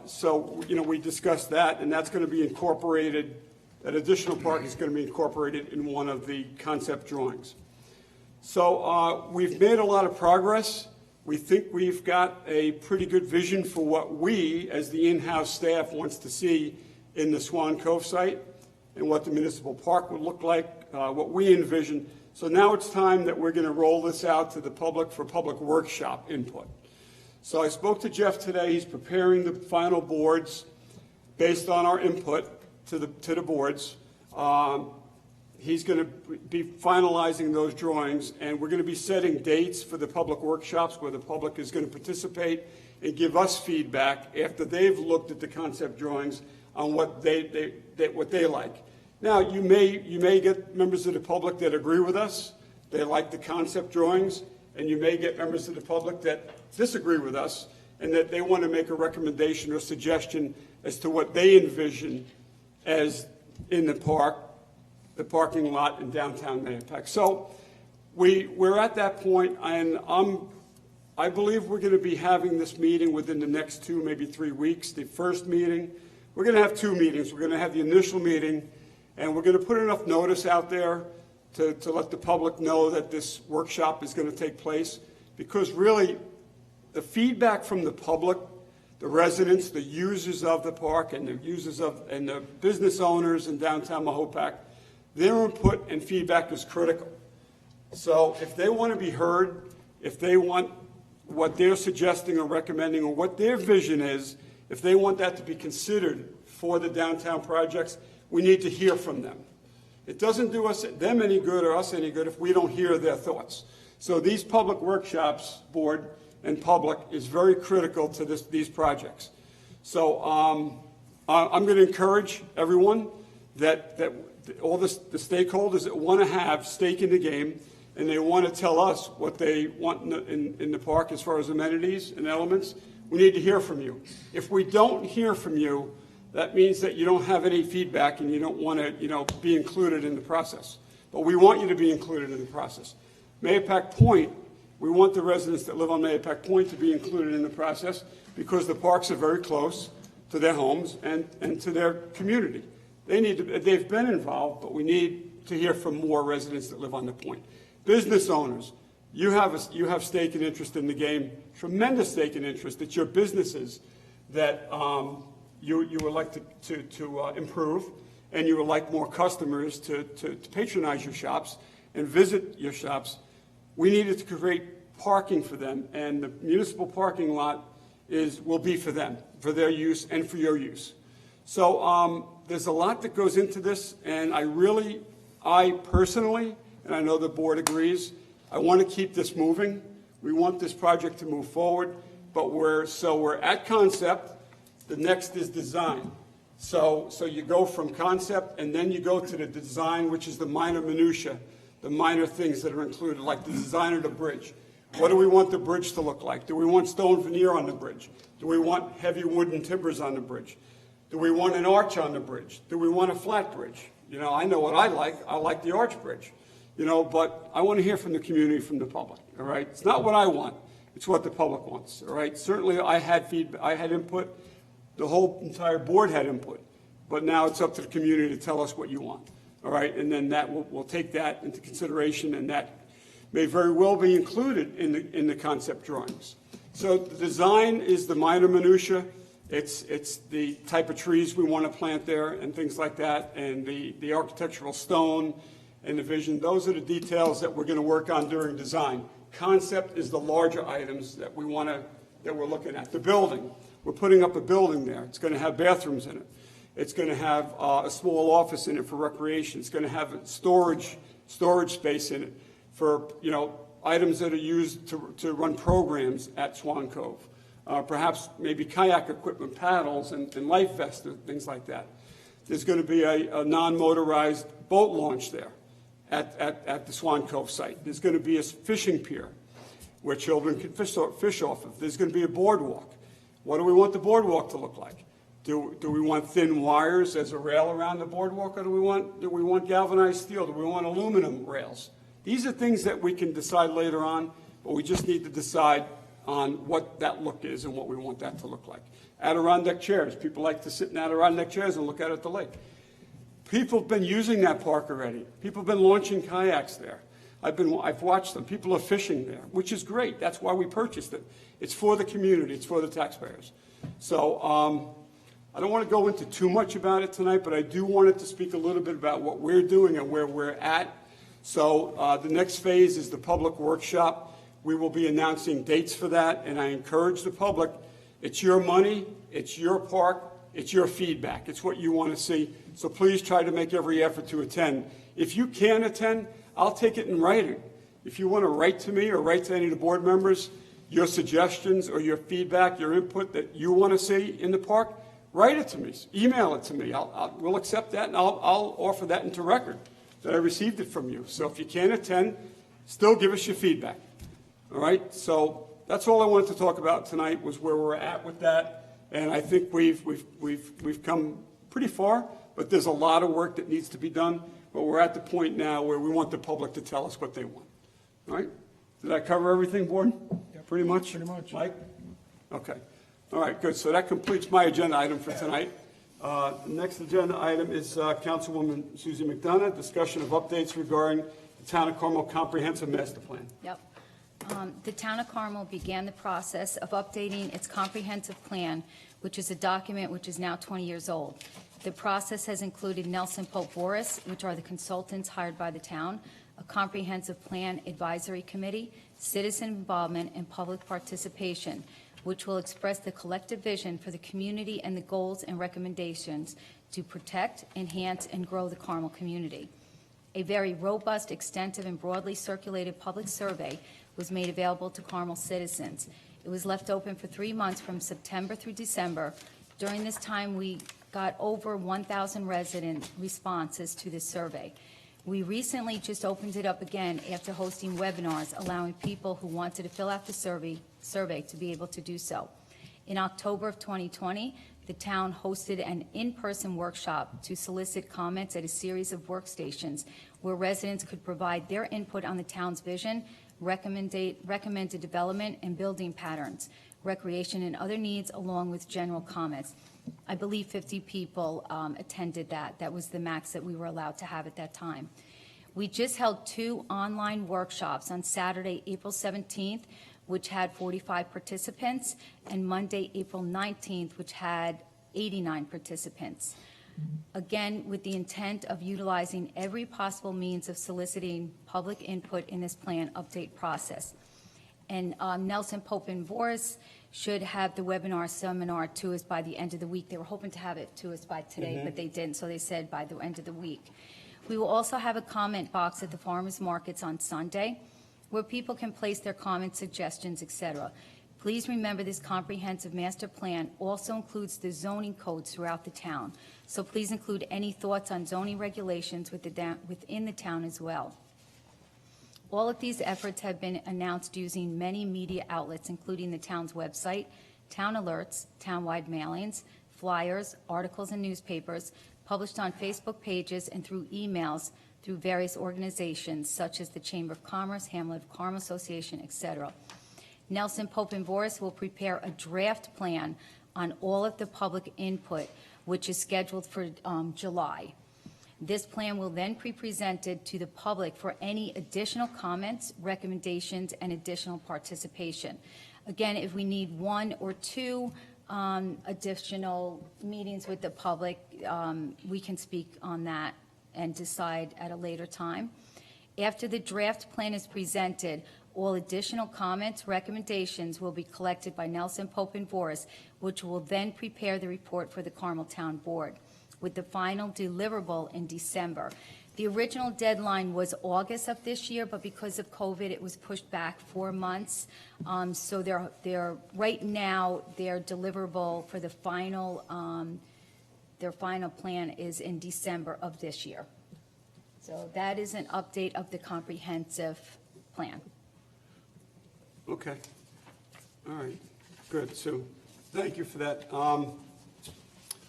So, we discussed that, and that's going to be incorporated. That additional park is going to be incorporated in one of the concept drawings. So we've made a lot of progress. We think we've got a pretty good vision for what we, as the in-house staff, wants to see in the Swan Cove site and what the municipal park would look like, what we envision. So now it's time that we're going to roll this out to the public for public workshop input. So I spoke to Jeff today. He's preparing the final boards based on our input to the boards. He's going to be finalizing those drawings, and we're going to be setting dates for the public workshops where the public is going to participate and give us feedback after they've looked at the concept drawings on what they like. Now, you may get members of the public that agree with us, they like the concept drawings, and you may get members of the public that disagree with us and that they want to make a recommendation or suggestion as to what they envision as in the park, the parking lot in downtown Mahopac. So we're at that point, and I believe we're going to be having this meeting within the next 2, maybe 3 weeks. The first meeting, we're going to have 2 meetings. We're going to have the initial meeting, and we're going to put enough notice out there to let the public know that this workshop is going to take place, because really the feedback from the public, the residents, the users of the park, and the business owners in downtown Mahopac, their input and feedback is critical. So if they want to be heard, if they want what they're suggesting or recommending or what their vision is, if they want that to be considered for the downtown projects, we need to hear from them. It doesn't do them any good or us any good if we don't hear their thoughts. So these public workshops, board and public, is very critical to these projects. So I'm going to encourage everyone that all the stakeholders that want to have stake in the game and they want to tell us what they want in the park as far as amenities and elements, we need to hear from you. If we don't hear from you, that means that you don't have any feedback and you don't want to, be included in the process. But we want you to be included in the process. Mahopac Point, we want the residents that live on Mahopac Point to be included in the process because the parks are very close to their homes and to their community. They've been involved, but we need to hear from more residents that live on the point. Business owners, you have stake and interest in the game, tremendous stake and interest. It's your businesses that you would like to improve, and you would like more customers to patronize your shops and visit your shops. We needed to create parking for them, and the municipal parking lot will be for them, for their use and for your use. So there's a lot that goes into this, and I personally, and I know the board agrees, I want to keep this moving. We want this project to move forward, but we're at concept. The next is design. So you go from concept, and then you go to the design, which is the minor minutia, the minor things that are included, like the design of the bridge. What do we want the bridge to look like? Do we want stone veneer on the bridge? Do we want heavy wooden timbers on the bridge? Do we want an arch on the bridge? Do we want a flat bridge? I know what I like. I like the arch bridge. But I want to hear from the community, from the public, all right? It's not what I want. It's what the public wants, all right? Certainly I had feedback, I had input. The whole entire board had input. But now it's up to the community to tell us what you want, all right? And then we'll take that into consideration, and that may very well be included in the concept drawings. So the design is the minor minutia. It's the type of trees we want to plant there and things like that, and the architectural stone and the vision. Those are the details that we're going to work on during design. Concept is the larger items that we're looking at. The building, we're putting up a building there. It's going to have bathrooms in it. It's going to have a small office in it for recreation. It's going to have a storage space in it for items that are used to run programs at Swan Cove. Perhaps maybe kayak equipment, paddles, and life vests, and things like that. There's going to be a non-motorized boat launch there at the Swan Cove site. There's going to be a fishing pier where children can fish off of. There's going to be a boardwalk. What do we want the boardwalk to look like? Do we want thin wires as a rail around the boardwalk, or do we want galvanized steel? Do we want aluminum rails? These are things that we can decide later on, but we just need to decide on what that look is and what we want that to look like. Adirondack chairs. People like to sit in Adirondack chairs and look out at the lake. People have been using that park already. People have been launching kayaks there. I've watched them. People are fishing there, which is great. That's why we purchased it. It's for the community. It's for the taxpayers. So I don't want to go into too much about it tonight, but I do want it to speak a little bit about what we're doing and where we're at. So the next phase is the public workshop. We will be announcing dates for that, and I encourage the public. It's your money. It's your park. It's your feedback. It's what you want to see. So please try to make every effort to attend. If you can attend, I'll take it in writing. If you want to write to me or write to any of the board members, your suggestions or your feedback, your input that you want to see in the park, write it to me. Email it to me. We'll accept that, and I'll offer that into record that I received it from you. So if you can't attend, still give us your feedback. All right? So that's all I wanted to talk about tonight, was where we're at with that. And I think we've come pretty far, but there's a lot of work that needs to be done. But we're at the point now where we want the public to tell us what they want. All right? Did I cover everything, board? Yep. Pretty much? Pretty much. Mike? Okay. All right, good. So that completes my agenda item for tonight. The next agenda item is Councilwoman Susie McDonough, discussion of updates regarding the Town of Carmel Comprehensive Master Plan. Yep. The Town of Carmel began the process of updating its comprehensive plan, which is a document which is now 20 years old. The process has included Nelson Pope Boris, which are the consultants hired by the town, a comprehensive plan advisory committee, citizen involvement, and public participation, which will express the collective vision for the community and the goals and recommendations to protect, enhance, and grow the Carmel community. A very robust, extensive, and broadly circulated public survey was made available to Carmel citizens. It was left open for 3 months from September through December. During this time, we got over 1,000 resident responses to this survey. We recently just opened it up again after hosting webinars, allowing people who wanted to fill out the survey to be able to do so. In October of 2020, the town hosted an in-person workshop to solicit comments at a series of workstations where residents could provide their input on the town's vision, recommended development and building patterns, recreation and other needs, along with general comments. I believe 50 people attended that. That was the max that we were allowed to have at that time. We just held 2 online workshops on Saturday, April 17th, which had 45 participants, and Monday, April 19th, which had 89 participants. Again, with the intent of utilizing every possible means of soliciting public input in this plan update process. And Nelson Pope and Voris should have the webinar seminar to us by the end of the week. They were hoping to have it to us by today, but they didn't, so they said by the end of the week. We will also have a comment box at the farmers markets on Sunday where people can place their comments, suggestions, etc. Please remember this comprehensive master plan also includes the zoning codes throughout the town. So please include any thoughts on zoning regulations within the town as well. All of these efforts have been announced using many media outlets, including the town's website, town alerts, townwide mailings, flyers, articles in newspapers, published on Facebook pages and through emails through various organizations such as the Chamber of Commerce, Hamlet of Carmel Association, etc. Nelson Pope and Voris will prepare a draft plan on all of the public input, which is scheduled for July. This plan will then be presented to the public for any additional comments, recommendations, and additional participation. Again, if we need 1 or 2 additional meetings with the public, we can speak on that and decide at a later time. After the draft plan is presented, all additional comments, recommendations will be collected by Nelson Pope and Voris, which will then prepare the report for the Carmel Town Board, with the final deliverable in December. The original deadline was August of this year, but because of COVID, it was pushed back 4 months. So they're right now, their deliverable for the final, their final plan is in December of this year. So that is an update of the comprehensive plan. Okay. All right, good. So thank you for that. All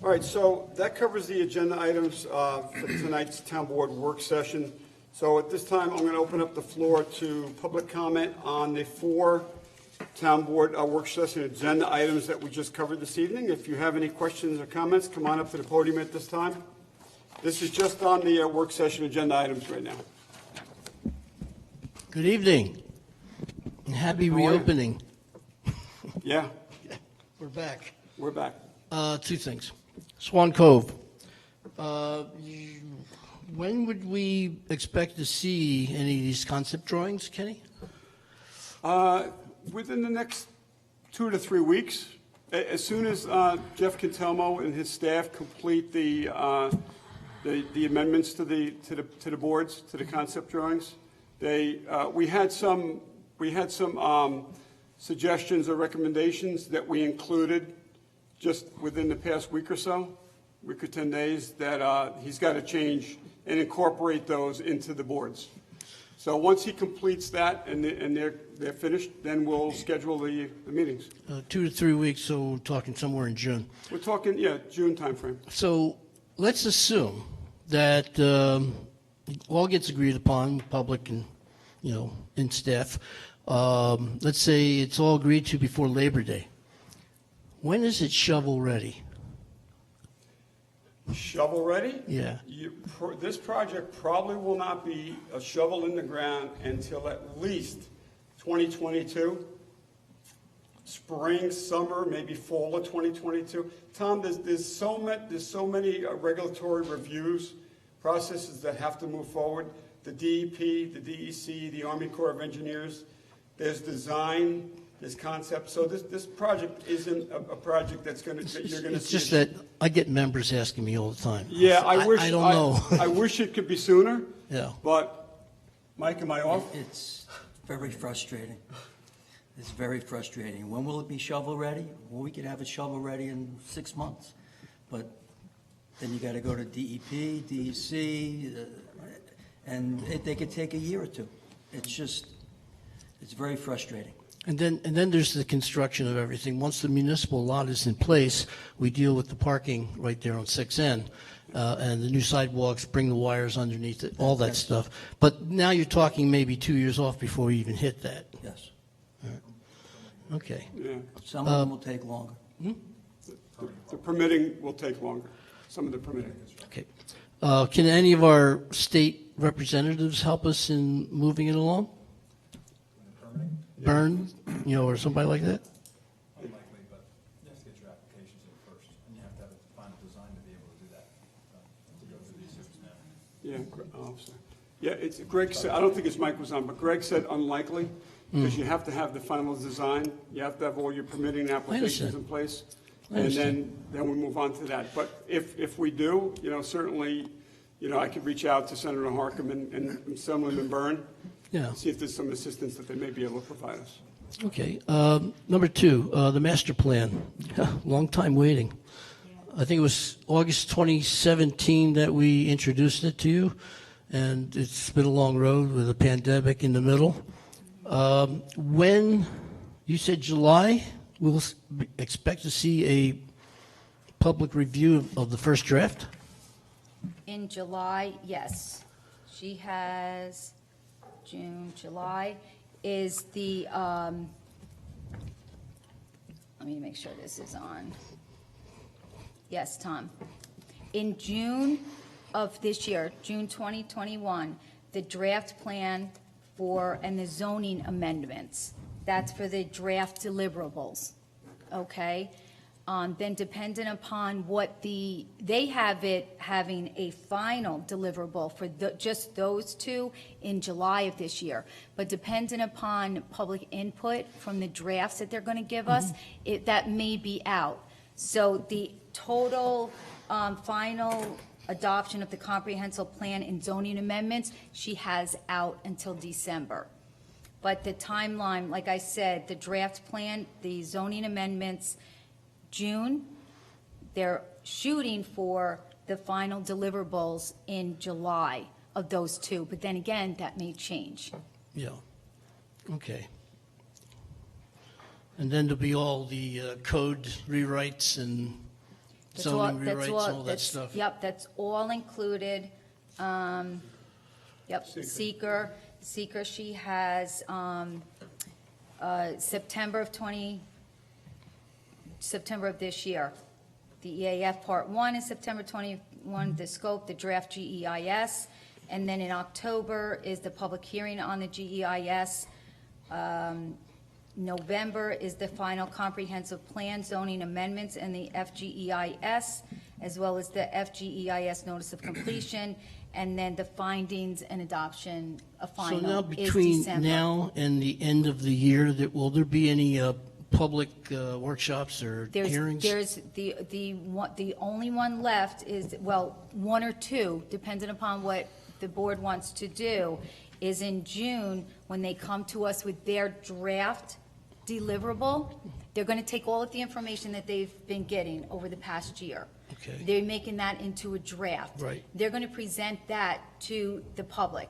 right, so that covers the agenda items for tonight's town board work session. So at this time, I'm going to open up the floor to public comment on the 4 town board work session agenda items that we just covered this evening. If you have any questions or comments, come on up to the podium at this time. This is just on the work session agenda items right now. Good evening. And happy How are you? reopening. Yeah, We're back. we're back. 2 things. Swan Cove. When would we expect to see any of these concept drawings, Kenny? Within the next 2 to 3 weeks, as soon as Jeff Cantelmo and his staff complete the amendments to the boards, to the concept drawings, we had some suggestions or recommendations that we included just within the past week or 10 days, that he's got to change and incorporate those into the boards. So once he completes that and they're finished, then we'll schedule the meetings. 2 to 3 weeks, so we're talking somewhere in June. We're talking, yeah, June timeframe. So let's assume that all gets agreed upon, public and, and staff. Let's say it's all agreed to before Labor Day. When is it shovel ready? Shovel ready? Yeah. This project probably will not be a shovel in the ground until at least 2022. Spring, summer, maybe fall of 2022. Tom, there's so many regulatory reviews, processes that have to move forward. The DEP, the DEC, the Army Corps of Engineers. There's design, there's concept. So this project isn't a project that you're going to see. It's just that I get members asking me all the time. Yeah, I wish. I don't know. I wish it could be sooner. Yeah. But, Mike, am I off? It's very frustrating. It's very frustrating. When will it be shovel ready? Well, we could have it shovel ready in 6 months. But then you got to go to DEP, DEC, and they could take a year or two. It's just, it's very frustrating. And then there's the construction of everything. Once the municipal lot is in place, we deal with the parking right there on 6N, and the new sidewalks, bring the wires underneath it, all that stuff. But now you're talking maybe 2 years off before you even hit that. Yes. Okay. Yeah. Some of them will take longer. The permitting will take longer, some of the permitting. Okay. Can any of our state representatives help us in moving it along? Byrne, or somebody like that? Unlikely, but you have to get your applications in first, and you have to have a final design to be able to do that, to go through these hoops now. Yeah, sorry. Yeah, Greg said, I don't think his mic was on, but Greg said unlikely, because you have to have the final design, you have to have all your permitting applications in place, and then we move on to that. But if we do, certainly, I could reach out to Senator Harkam and someone in Byrne, Yeah. see if there's some assistance that they may be able to provide us. Okay. Number two, the master plan. Long time waiting. I think it was August 2017 that we introduced it to you, and it's been a long road with a pandemic in the middle. When you said July, we'll expect to see a public review of the first draft? In July, yes. She has June, July is the, let me make sure this is on. Yes, Tom. In June of this year, June 2021, the draft plan and the zoning amendments, that's for the draft deliverables, okay? Then dependent upon what they have it having a final deliverable for just those two in July of this year. But dependent upon public input from the drafts that they're going to give us, that may be out. So the total final adoption of the comprehensive plan and zoning amendments, she has out until December. But the timeline, like I said, the draft plan, the zoning amendments, June, they're shooting for the final deliverables in July of those two, but then again, that may change. Yeah. Okay. And then there'll be all the code rewrites and That's all- zoning that's rewrites all- and all that that's- stuff? Yep, that's all included. Yep, seeker, she has September of this year. The EAF Part 1 is September 21, the scope, the draft GEIS, and then in October is the public hearing on the GEIS. November is the final comprehensive plan zoning amendments and the FGEIS, as well as the FGEIS notice of completion, and then the findings and adoption of So final now is between December. now and the end of the year, will there be any public workshops or hearings? There's the only one left is, well, one or two, depending upon what the board wants to do, is in June, when they come to us with their draft deliverable. They're going to take all of the information that they've been getting over the past year. Okay. They're making that into a draft. Right. They're going to present that to the public.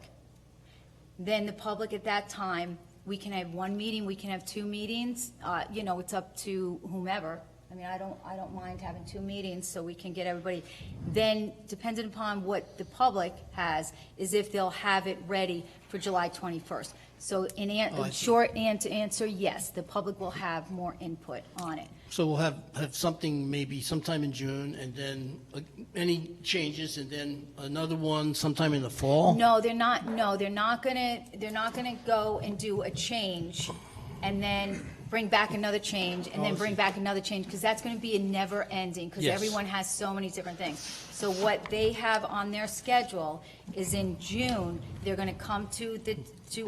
Then the public at that time, we can have one meeting, we can have two meetings, it's up to whomever. I mean, I don't mind having two meetings so we can get everybody. Then, depending upon what the public has, is if they'll have it ready for July 21st. So I see. short answer, yes, the public will have more input on it. So we'll have something maybe sometime in June, and then any changes, and then another one sometime in the fall? No, they're not gonna go and do a change and then bring back another change and then bring back another change, because that's gonna be a never ending, because Yes. everyone has so many different things. So what they have on their schedule is in June, they're gonna come to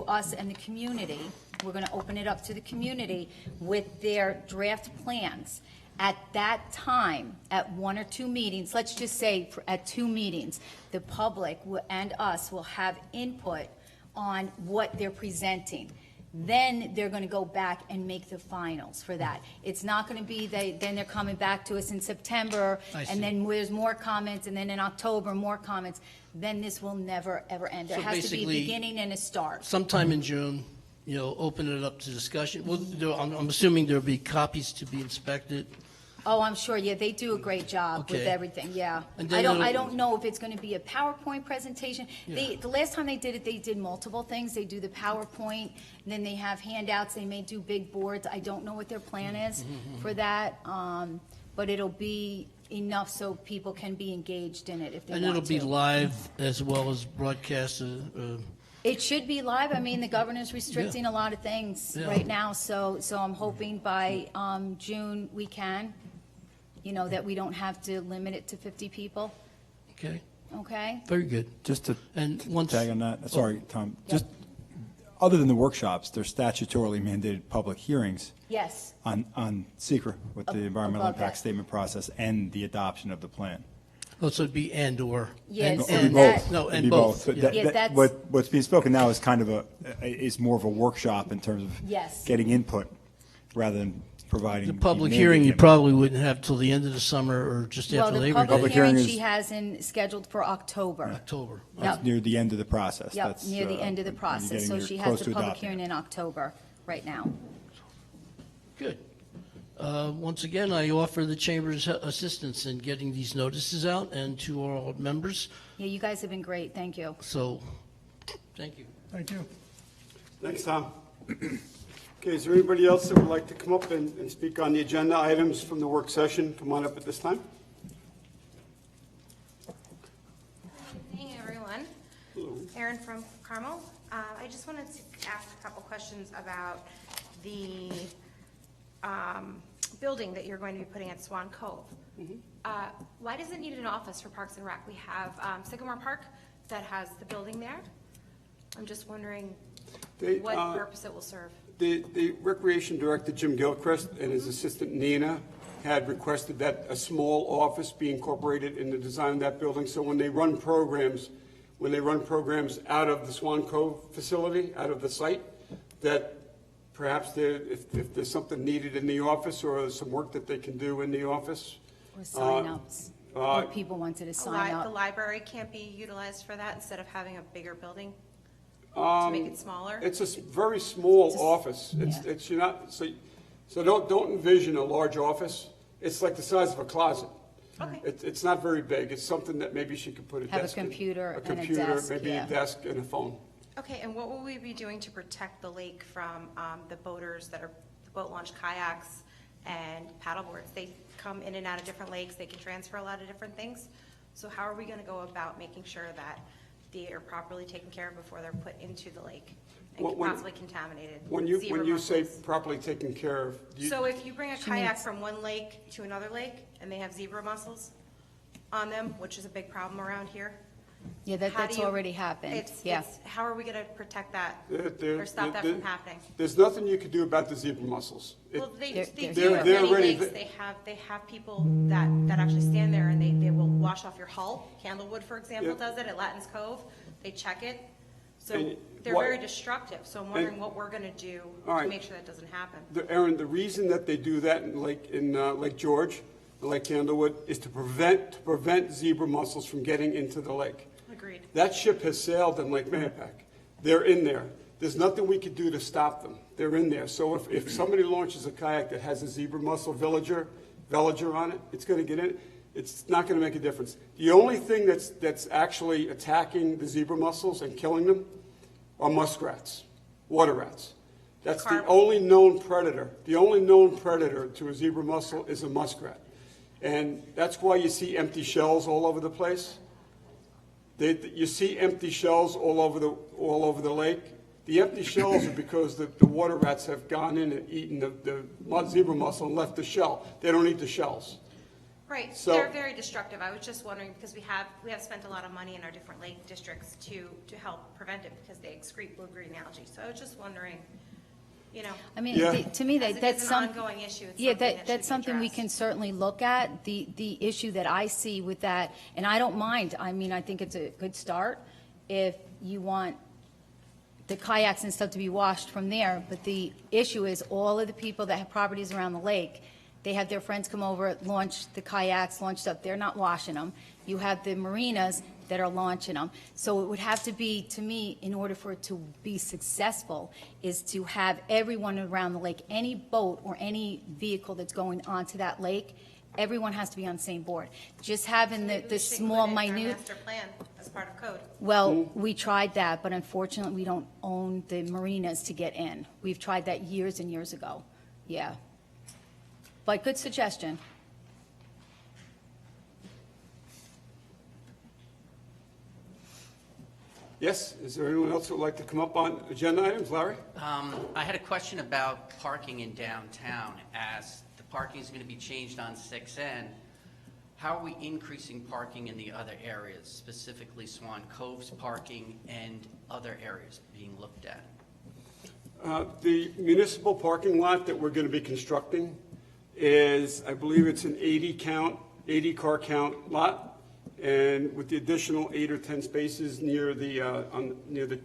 us and the community. We're gonna open it up to the community with their draft plans. At that time, at one or two meetings, let's just say at two meetings, the public and us will have input on what they're presenting. then they're going to go back and make the finals for that. It's not going to be, then they're coming back to us in September, I see. and then there's more comments, and then in October, more comments. Then this will never, ever end. There So has to be a basically- beginning and a start. Sometime in June, open it up to discussion. Well, I'm assuming there'll be copies to be inspected. Oh, I'm sure, yeah, they do a great job with Okay. everything, yeah. And I then don't it'll- know if it's gonna be a PowerPoint presentation. The last time they did it, they did multiple things. They do the PowerPoint, and then they have handouts, they may do big boards. I don't know what their plan is for that, but it'll be enough so people can be engaged in it if they want And to. it'll be live as well as broadcast. It should be live. I mean, the governor's restricting a lot of things Yeah. right now, so I'm hoping by June we can, that we don't have to limit it to 50 people, Okay, okay? very good. Just to And once. tag on that, sorry, Tom, just, other than the workshops, there's statutorily mandated public hearings Yes, on secret with the environmental above impact that. statement process and the adoption of the plan. Oh, so it'd be and/or. Yeah, And- so It'd be and- that- both. No, It'd and be both, But yeah. that- Yeah, that- that's- what's being spoken now is kind of is more of a workshop in terms of Yes. getting input rather than providing. The public mandate hearing you input. probably wouldn't have till the end of the summer or just well, after the Labor public Day. hearing hearing she is- has scheduled for October. October. That's Yep. near the end of the process. Yep, That's, near the end of the when you're process, getting so near- she close has to the public adopting hearing it. in October, right now. Good. Once again, I offer the Chamber's assistance in getting these notices out and to all members. Yeah, you guys have been great, thank you. So, thank you. Thank you. Thanks, Tom. Okay, is there anybody else that would like to come up and speak on the agenda items from the work session? Come on up at this time. Good evening, everyone. Erin from Carmel. I just wanted to ask a couple questions about the building that you're going to be putting at Swan Cove. Why does it need an office for Parks and Rec? We have Sycamore Park that has the building there. I'm just wondering They, what purpose it will serve. The Recreation Director, Jim Gilchrist, and his assistant Nina had requested that a small office be incorporated in the design of that building, so when they run programs out of the Swan Cove facility, out of the site, that perhaps if there's something needed in the office or some work that they can do in the office. Or sign-ups, or people wanted to sign The up. library can't be utilized for that instead of having a bigger building to make it smaller? It's a very small Just- office. yeah. It's, you're not, so don't envision a large office. It's like the size of a closet. Okay. It's not very big. It's something that maybe she could put a Have a desk in. computer and a computer, desk, maybe yeah. a desk and a phone. Okay, and what will we be doing to protect the lake from the boaters that are, the boat launch kayaks and paddleboards? They come in and out of different lakes, they can transfer a lot of different things. So how are we gonna go about making sure that they are properly taken care of before they're put into the lake and When- possibly contaminated? When with you zebra say mussels? properly taken care of, So if you bring a She kayak needs- from one lake to another lake and they have zebra mussels on them, which is a big problem around here, Yeah, how that's do you- already happened, yeah. How are we gonna protect that there- or stop that there- from happening? there's nothing you could do about the zebra mussels. Well, they They're- do they're- at they're many already lakes, the- they have people that actually stand there and they will wash off your hull. Candlewood, for example, Yeah. does it at Latins Cove, they check it. So And they're what- very destructive, so I'm wondering what we're gonna do All to right. make sure that doesn't happen. Aaron, the reason that they do that in Lake George, and Lake Candlewood, is to prevent zebra mussels from getting into the lake. Agreed. That ship has sailed in Lake Mahopac. They're in there. There's nothing we could do to stop them. They're in there. So if somebody launches a kayak that has a zebra mussel villager on it, it's going to get in. It's not going to make a difference. The only thing that's actually attacking the zebra mussels and killing them are muskrats, water rats. That's the Carp. only known predator. The only known predator to a zebra mussel is a muskrat. And that's why you see empty shells all over the place. You see empty shells all over the lake. The empty shells are because the water rats have gone in and eaten the zebra mussel and left the shell. They don't eat the shells. Right, So- they're very destructive. I was just wondering, because we have spent a lot of money in our different lake districts to help prevent it because they excrete blue-green algae. So I was just wondering, I mean, Yeah. to me, as it that's is an some. ongoing issue, it's Yeah, something that should that's be something we addressed. can certainly look at. The issue that I see with that, and I don't mind, I mean, I think it's a good start. If you want the kayaks and stuff to be washed from there, but the issue is all of the people that have properties around the lake, they have their friends come over, launch the kayaks, launch stuff, they're not washing them. You have the marinas that are launching them. So it would have to be, to me, in order for it to be successful, is to have everyone around the lake, any boat or any vehicle that's going onto that lake, everyone has to be on the same board. Just having Maybe we the should small, include it in our minute. Master plan as part of code. Well, we tried that, but unfortunately, we don't own the marinas to get in. We've tried that years and years ago. Yeah. But good suggestion. Yes, is there anyone else who would like to come up on agenda items? Larry? I had a question about parking in downtown. As the parking is going to be changed on 6N, how are we increasing parking in the other areas, specifically Swan Cove's parking and other areas being looked at? The municipal parking lot that we're going to be constructing is, I believe it's an 80 car count lot, and with the additional 8 or 10 spaces near the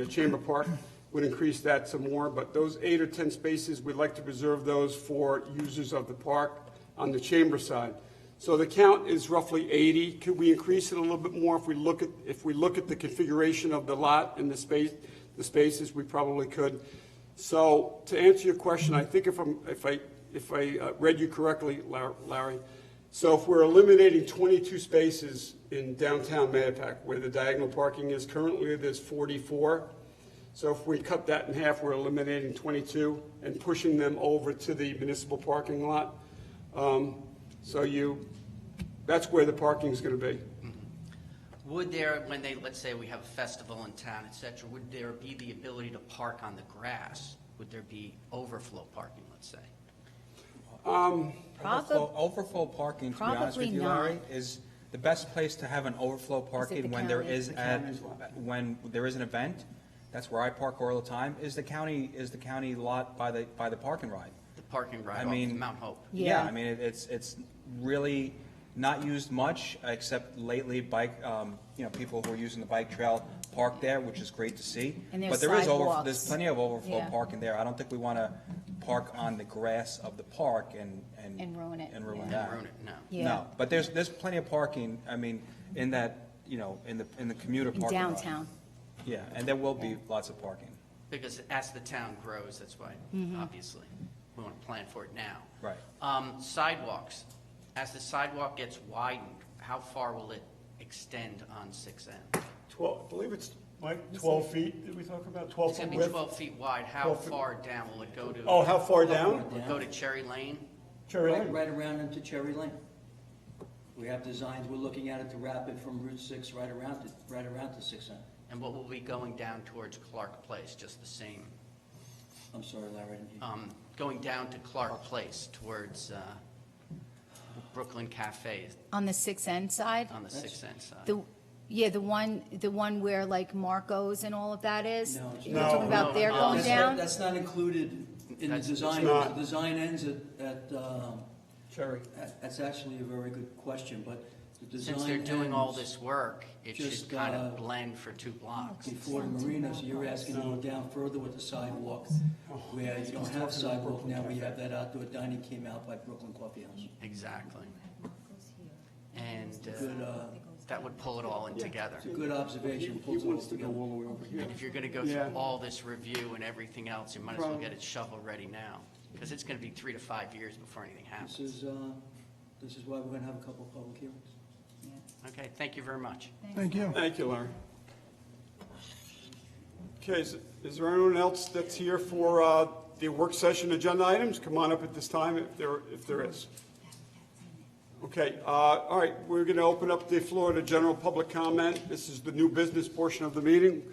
Chamber Park would increase that some more. But those 8 or 10 spaces, we'd like to reserve those for users of the park on the Chamber side. So the count is roughly 80. Could we increase it a little bit more if we look at the configuration of the lot and the spaces? We probably could. So to answer your question, I think if I read you correctly, Larry, so if we're eliminating 22 spaces in downtown Mahopac, where the diagonal parking is currently, there's 44. So if we cut that in half, we're eliminating 22 and pushing them over to the municipal parking lot. That's where the parking is going to be. Would there, when they, let's say we have a festival in town, et cetera, would there be the ability to park on the grass? Would there be overflow parking, let's say? Overflow parking, to be honest with you, Probably Larry, is the best place to have an overflow parking when there county? is when there is an event. That's where I park all the time. Is the county lot by the park and ride? The parking right I off mean, Mount Hope? Yeah. I mean it's really not used much, except lately people who are using the bike trail park there, which is great to see. And there's But there's sidewalks. plenty of overflow Yeah. parking there. I don't think we want to park on the grass of the park and ruin it. And ruin Yeah. that. Ruin it, no. Yeah. No, but there's plenty of parking, I mean, in that, in the commuter In parking lot. downtown. Yeah, and there will be lots of parking. Because as the town grows, that's why, obviously, we want to plan for it now. Right. Sidewalks. As the sidewalk gets widened, how far will it extend on 6N? 12, I believe it's, Mike, 12 feet, did we talk about 12 It's foot going to be width? 12 feet wide. How 12 feet. far down will it go to? Oh, how far down? Will it go to Cherry Lane? Cherry Lane? Right around into Cherry Lane. We have designs, we're looking at it to wrap it from Route 6 right around to 6N. And what will be going down towards Clark Place, just the same? I'm sorry, Larry, I didn't hear you. Going down to Clark Place towards Brooklyn Cafe On the 6N side? on the 6N side. The one where like Marco's and all of that is? No, it's You're not. talking about No, there no, going down? That's not included in the That's- design. It's not. The design ends at, Cherry. that's actually a very good question, but the design Since they're doing all ends this work, it just, should kind of blend for 2 blocks. before the marina, so you're asking to go down further with the sidewalk, where you don't have sidewalk now, we have that outdoor dining came out by Brooklyn Coffee House. Exactly. And Good, that would pull it all in together. it's a good observation, He pulls it all wants to go together. all the way over here. And if you're going to go Yeah. through all this review and everything else, you might as well get it shovel-ready now, because it's going to be 3 to 5 years before anything happens. This is why we're gonna have a couple of public hearings. Okay, thank you very much. Thank you. Thank you, Larry. Okay, is there anyone else that's here for the work session agenda items? Come on up at this time if there is. Okay, all right, we're going to open up the floor to general public comment. This is the new business portion of the meeting,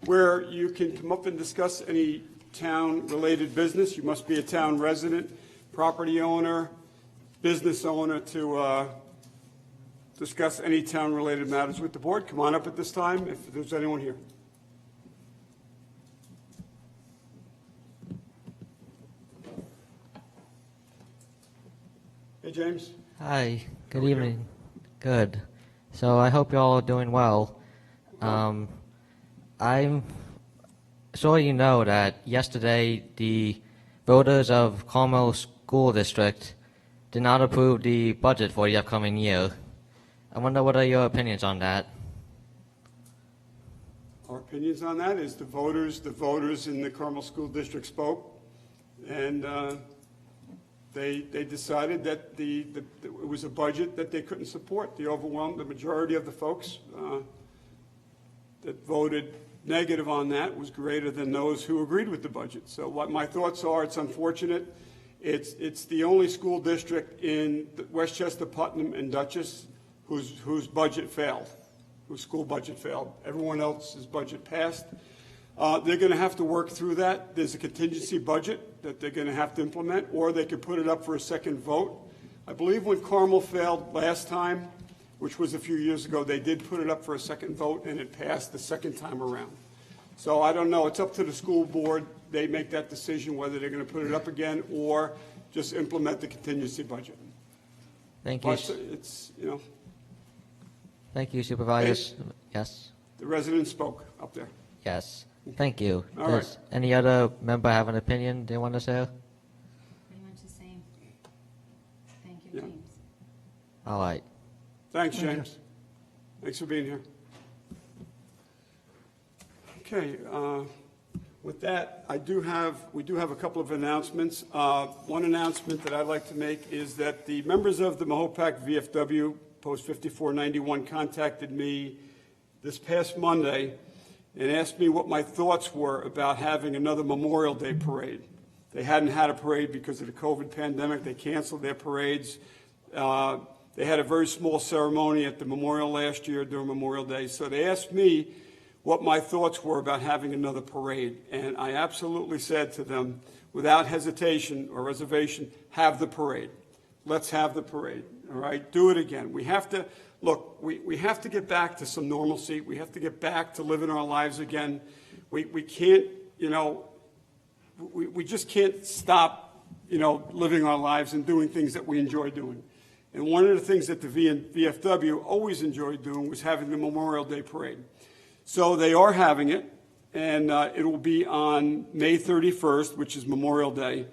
where you can come up and discuss any town-related business. You must be a town resident, property owner, business owner to discuss any town-related matters with the board. Come on up at this time if there's anyone here. Hey, James. Hi, good evening. Good. So I hope you all are doing well. I'm so you know that yesterday the voters of Carmel School District did not approve the budget for the upcoming year. I wonder what are your opinions on that? Our opinions on that is the voters in the Carmel School District spoke, and they decided that it was a budget that they couldn't support. The majority of the folks that voted negative on that was greater than those who agreed with the budget. So what my thoughts are, it's unfortunate. It's the only school district in Westchester, Putnam, and Dutchess whose budget failed, whose school budget failed. Everyone else's budget passed. They're going to have to work through that. There's a contingency budget that they're going to have to implement, or they could put it up for a second vote. I believe when Carmel failed last time, which was a few years ago, they did put it up for a second vote, and it passed the second time around. So I don't know. It's up to the school board. They make that decision whether they're going to put it up again or just implement the contingency budget. Thank you. But it's, you know. Thank you, Supervisors. Yes. The residents spoke up there. Yes. Thank you. All Does right. any other member have an opinion they want to say? Pretty much the same. Thank you, Yeah. James. All right. Thanks, James. Thanks for being here. Okay, with that, we do have a couple of announcements. One announcement that I'd like to make is that the members of the Mahopac VFW, Post 5491, contacted me this past Monday and asked me what my thoughts were about having another Memorial Day parade. They hadn't had a parade because of the COVID pandemic. They canceled their parades. They had a very small ceremony at the memorial last year during Memorial Day. So they asked me what my thoughts were about having another parade. And I absolutely said to them, without hesitation or reservation, have the parade. Let's have the parade, all right? Do it again. We have to, look, we have to get back to some normalcy. We have to get back to living our lives again. We can't, you know, we just can't stop, you know, living our lives and doing things that we enjoy doing. And one of the things that the VFW always enjoyed doing was having the Memorial Day parade. So they are having it, and it will be on May 31st, which is Memorial Day,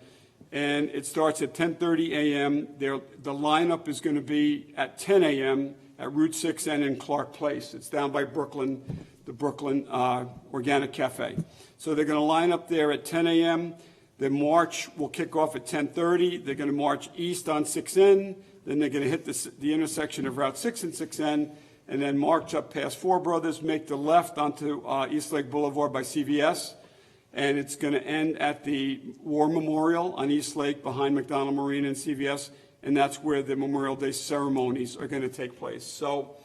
and it starts at 10:30 a.m. The lineup is going to be at 10 a.m. at Route 6N in Clark Place. It's down by Brooklyn, the Brooklyn Organic Cafe. So they're going to line up there at 10 a.m. The march will kick off at 10:30. They're going to march east on 6N. Then they're going to hit the intersection of Route 6 and 6N, and then march up past Four Brothers, make the left onto East Lake Boulevard by CVS, and it's going to end at the War Memorial on East Lake behind McDonald Marina and CVS, and that's where the Memorial Day ceremonies are going to take place. So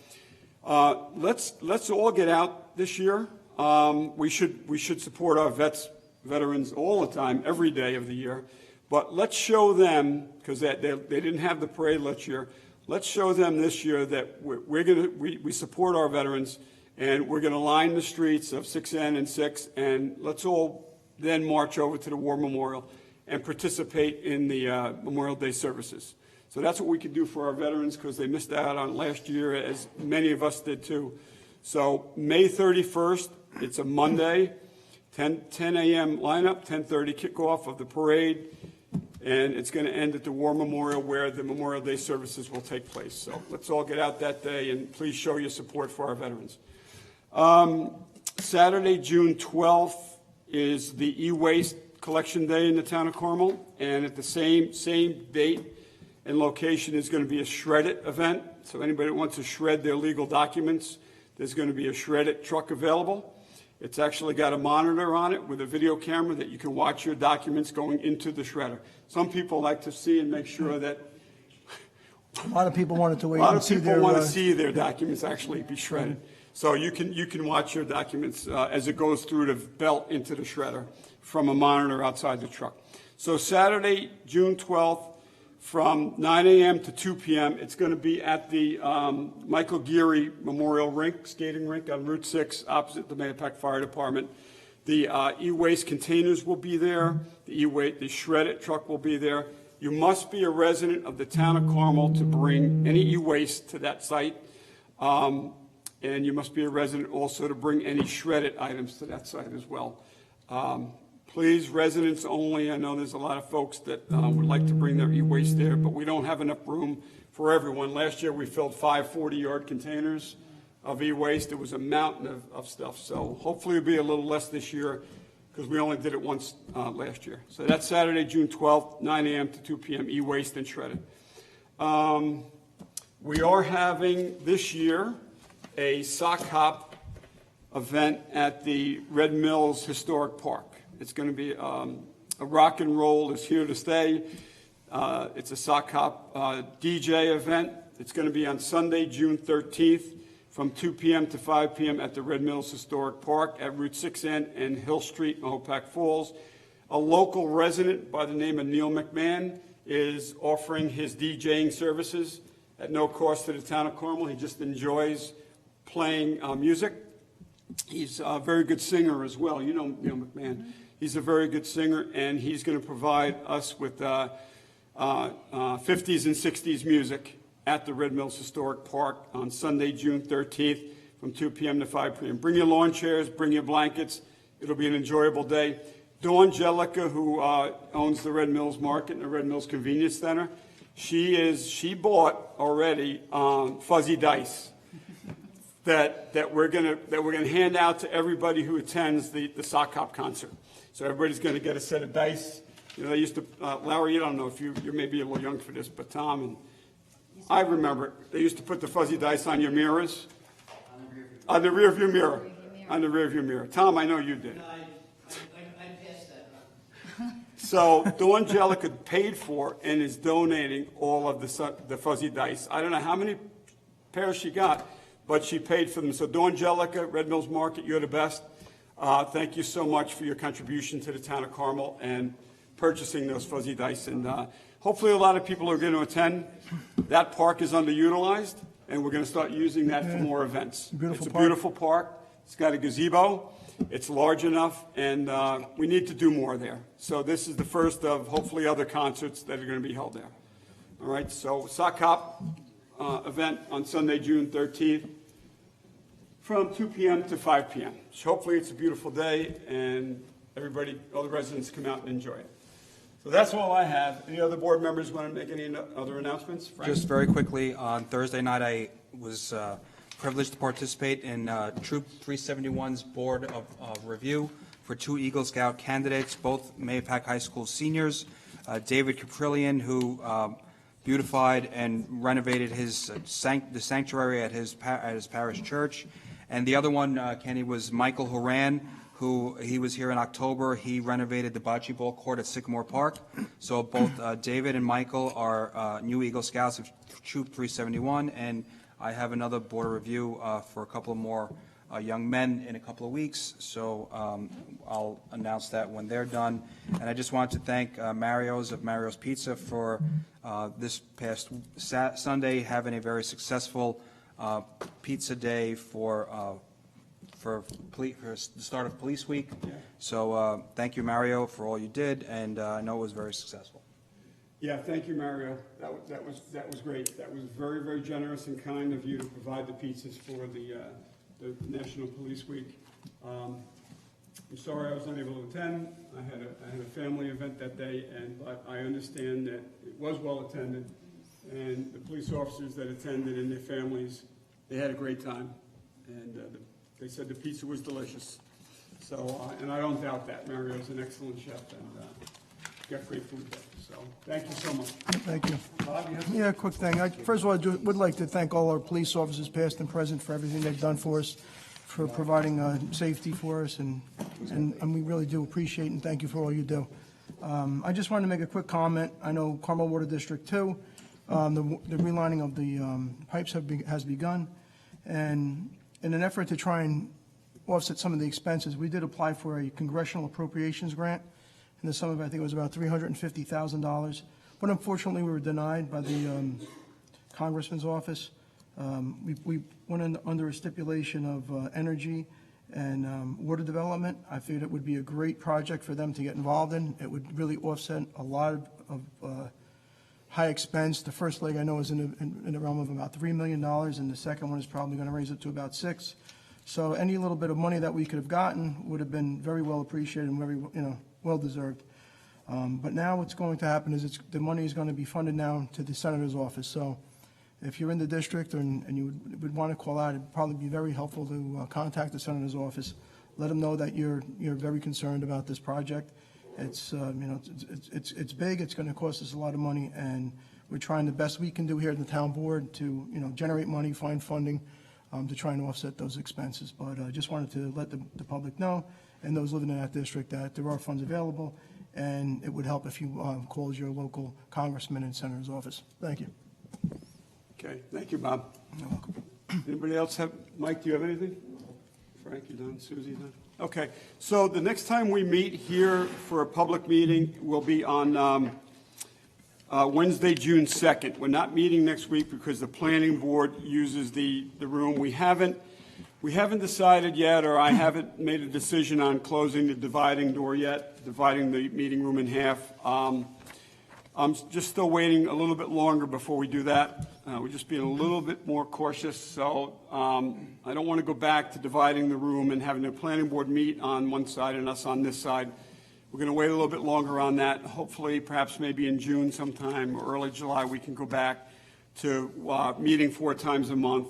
let's all get out this year. We should support our veterans all the time, every day of the year. But let's show them, because they didn't have the parade last year, let's show them this year that we support our veterans, and we're going to line the streets of 6N and 6, and let's all then march over to the War Memorial and participate in the Memorial Day services. So that's what we can do for our veterans, because they missed out on last year, as many of us did too. So May 31st, it's a Monday, 10 a.m. lineup, 10:30 kickoff of the parade, and it's going to end at the War Memorial where the Memorial Day services will take place. So let's all get out that day, and please show your support for our veterans. Saturday, June 12th, is the e-waste collection day in the town of Carmel, and at the same date and location is going to be a Shred It event. So anybody that wants to shred their legal documents, there's going to be a Shred It truck available. It's actually got a monitor on it with a video camera that you can watch your documents going into the shredder. Some people like to see and make sure that A lot of people wanted to wait a lot and of see people their... want to see their documents actually be shredded. So you can watch your documents as it goes through the belt into the shredder from a monitor outside the truck. So Saturday, June 12th, from 9 a.m. to 2 p.m., it's going to be at the Michael Geary Memorial Rink, skating rink on Route 6, opposite the Mahopac Fire Department. The e-waste containers will be there. The Shred It truck will be there. You must be a resident of the town of Carmel to bring any e-waste to that site. And you must be a resident also to bring any shredded items to that site as well. Please, residents only. I know there's a lot of folks that would like to bring their e-waste there, but we don't have enough room for everyone. Last year, we filled 5 40-yard containers of e-waste. It was a mountain of stuff. So hopefully it'll be a little less this year because we only did it once last year. So that's Saturday, June 12th, 9 a.m. to 2 p.m., e-waste and shredded. We are having this year a sock hop event at the Red Mills Historic Park. It's going to be a rock and roll is here to stay. It's a sock hop DJ event. It's going to be on Sunday, June 13th from 2 p.m. to 5 p.m. at the Red Mills Historic Park at Route 6N and Hill Street, Mahopac Falls. A local resident by the name of Neil McMahon is offering his DJing services at no cost to the town of Carmel. He just enjoys playing music. He's a very good singer as well. You know Neil McMahon. He's a very good singer, and he's going to provide us with 50s and 60s music at the Red Mills Historic Park on Sunday, June 13th from 2 p.m. to 5 p.m. Bring your lawn chairs, bring your blankets. It'll be an enjoyable day. Dawn Jellica, who owns the Red Mills Market and the Red Mills Convenience Center, she bought already fuzzy dice that we're gonna hand out to everybody who attends the sock hop concert. So everybody's gonna get a set of dice. You know, they used to, Larry, you don't know if you're maybe a little young for this, but Tom and I remember it. They used to put the fuzzy dice on your mirrors. On the rear view mirror. On the rear view mirror. Tom, I know you did. So Dawn Jellica paid for and is donating all of the fuzzy dice. I don't know how many pairs she got, but she paid for them. So Dawn Jellica, Red Mills Market, you're the best. Thank you so much for your contribution to the town of Carmel and purchasing those fuzzy dice. And hopefully a lot of people are going to attend. That park is underutilized, and we're going to start using that for more events. It's a beautiful park. It's got a gazebo. It's large enough, and we need to do more there. So this is the first of hopefully other concerts that are going to be held there. All right, so sock hop event on Sunday, June 13th from 2 p.m. to 5 p.m. So hopefully it's a beautiful day, and everybody, all the residents come out and enjoy it. So that's all I have. Any other board members want to make any other announcements? Frank? Just very quickly, on Thursday night, I was privileged to participate in Troop 371's Board of Review for 2 Eagle Scout candidates, both Mahopac High School seniors. David Caprillion, who beautified and renovated the sanctuary at his parish church. And the other one, Kenny, was Michael Horan, who he was here in October. He renovated the bocce ball court at Sycamore Park. So both David and Michael are new Eagle Scouts of Troop 371, and I have another board review for a couple of more young men in a couple of weeks, so I'll announce that when they're done. And I just want to thank Mario's of Mario's Pizza for this past Sunday having a very successful pizza day for the start of Police Week. So thank you, Mario, for all you did, and I know it was very successful. Yeah, thank you, Mario. That was great. That was very, very generous and kind of you to provide the pizzas for the National Police Week. I'm sorry I was unable to attend. I had a family event that day, but I understand that it was well attended, and the police officers that attended and their families, they had a great time, and they said the pizza was delicious. So, and I don't doubt that. Mario's an excellent chef, and got great food there. So, thank you so much. Thank you. Bob, you have Yeah, a quick thing. First of all, I would like to thank all our police officers, past and present, for everything they've done for us, for providing safety for us, and we really do appreciate and thank you for all you do. I just wanted to make a quick comment. I know Carmel Water District 2, the relining of the pipes has begun, and in an effort to try and offset some of the expenses, we did apply for a congressional appropriations grant, and the sum of, I think it was about $350,000. But unfortunately, we were denied by the Congressman's office. We went in under a stipulation of energy and water development. I figured it would be a great project for them to get involved in. It would really offset a lot of high expense. The first leg I know is in the realm of about $3 million, and the second one is probably going to raise it to about $6 million. So any little bit of money that we could have gotten would have been very well appreciated and very, well deserved. But now what's going to happen is the money is going to be funded now to the senator's office. So if you're in the district and you would want to call out, it'd probably be very helpful to contact the senator's office. Let them know that you're very concerned about this project. It's, it's big, it's going to cost us a lot of money, and we're trying the best we can do here in the town board to, generate money, find funding to try and offset those expenses. But I just wanted to let the public know and those living in that district that there are funds available, and it would help if you called your local congressman and senator's office. Thank you. Okay, thank you, Bob. You're welcome. Anybody else have, Mike, do you have anything? Frank, you done? Susie, done? Okay, so the next time we meet here for a public meeting will be on Wednesday, June 2nd. We're not meeting next week because the planning board uses the room. We haven't decided yet, or I haven't made a decision on closing the dividing door yet, dividing the meeting room in half. I'm just still waiting a little bit longer before we do that. We're just being a little bit more cautious, so I don't want to go back to dividing the room and having the planning board meet on one side and us on this side. We're going to wait a little bit longer on that. Hopefully, perhaps maybe in June sometime or early July, we can go back to meeting 4 times a month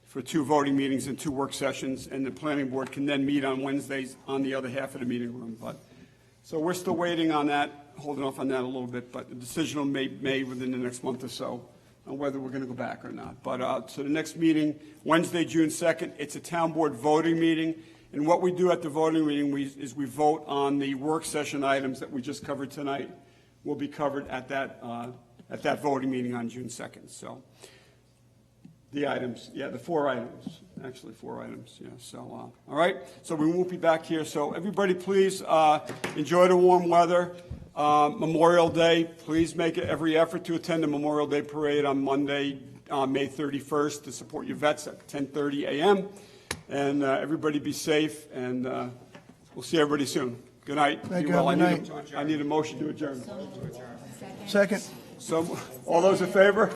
for 2 voting meetings and 2 work sessions, and the planning board can then meet on Wednesdays on the other half of the meeting room. So we're still waiting on that, holding off on that a little bit, but the decision will be made within the next month or so on whether we're going to go back or not. But so the next meeting, Wednesday, June 2nd, it's a town board voting meeting. And what we do at the voting meeting is we vote on the work session items that we just covered tonight will be covered at that voting meeting on June 2nd. So the items, the 4 items, actually 4 items, So, all right, so we won't be back here. So everybody, please enjoy the warm weather. Memorial Day, please make every effort to attend the Memorial Day Parade on Monday, May 31st, to support your vets at 10:30 a.m. And everybody be safe, and we'll see everybody soon. Good night. Thank Be you. well. Good night. I need a motion to adjourn. Second. So, all those in favor?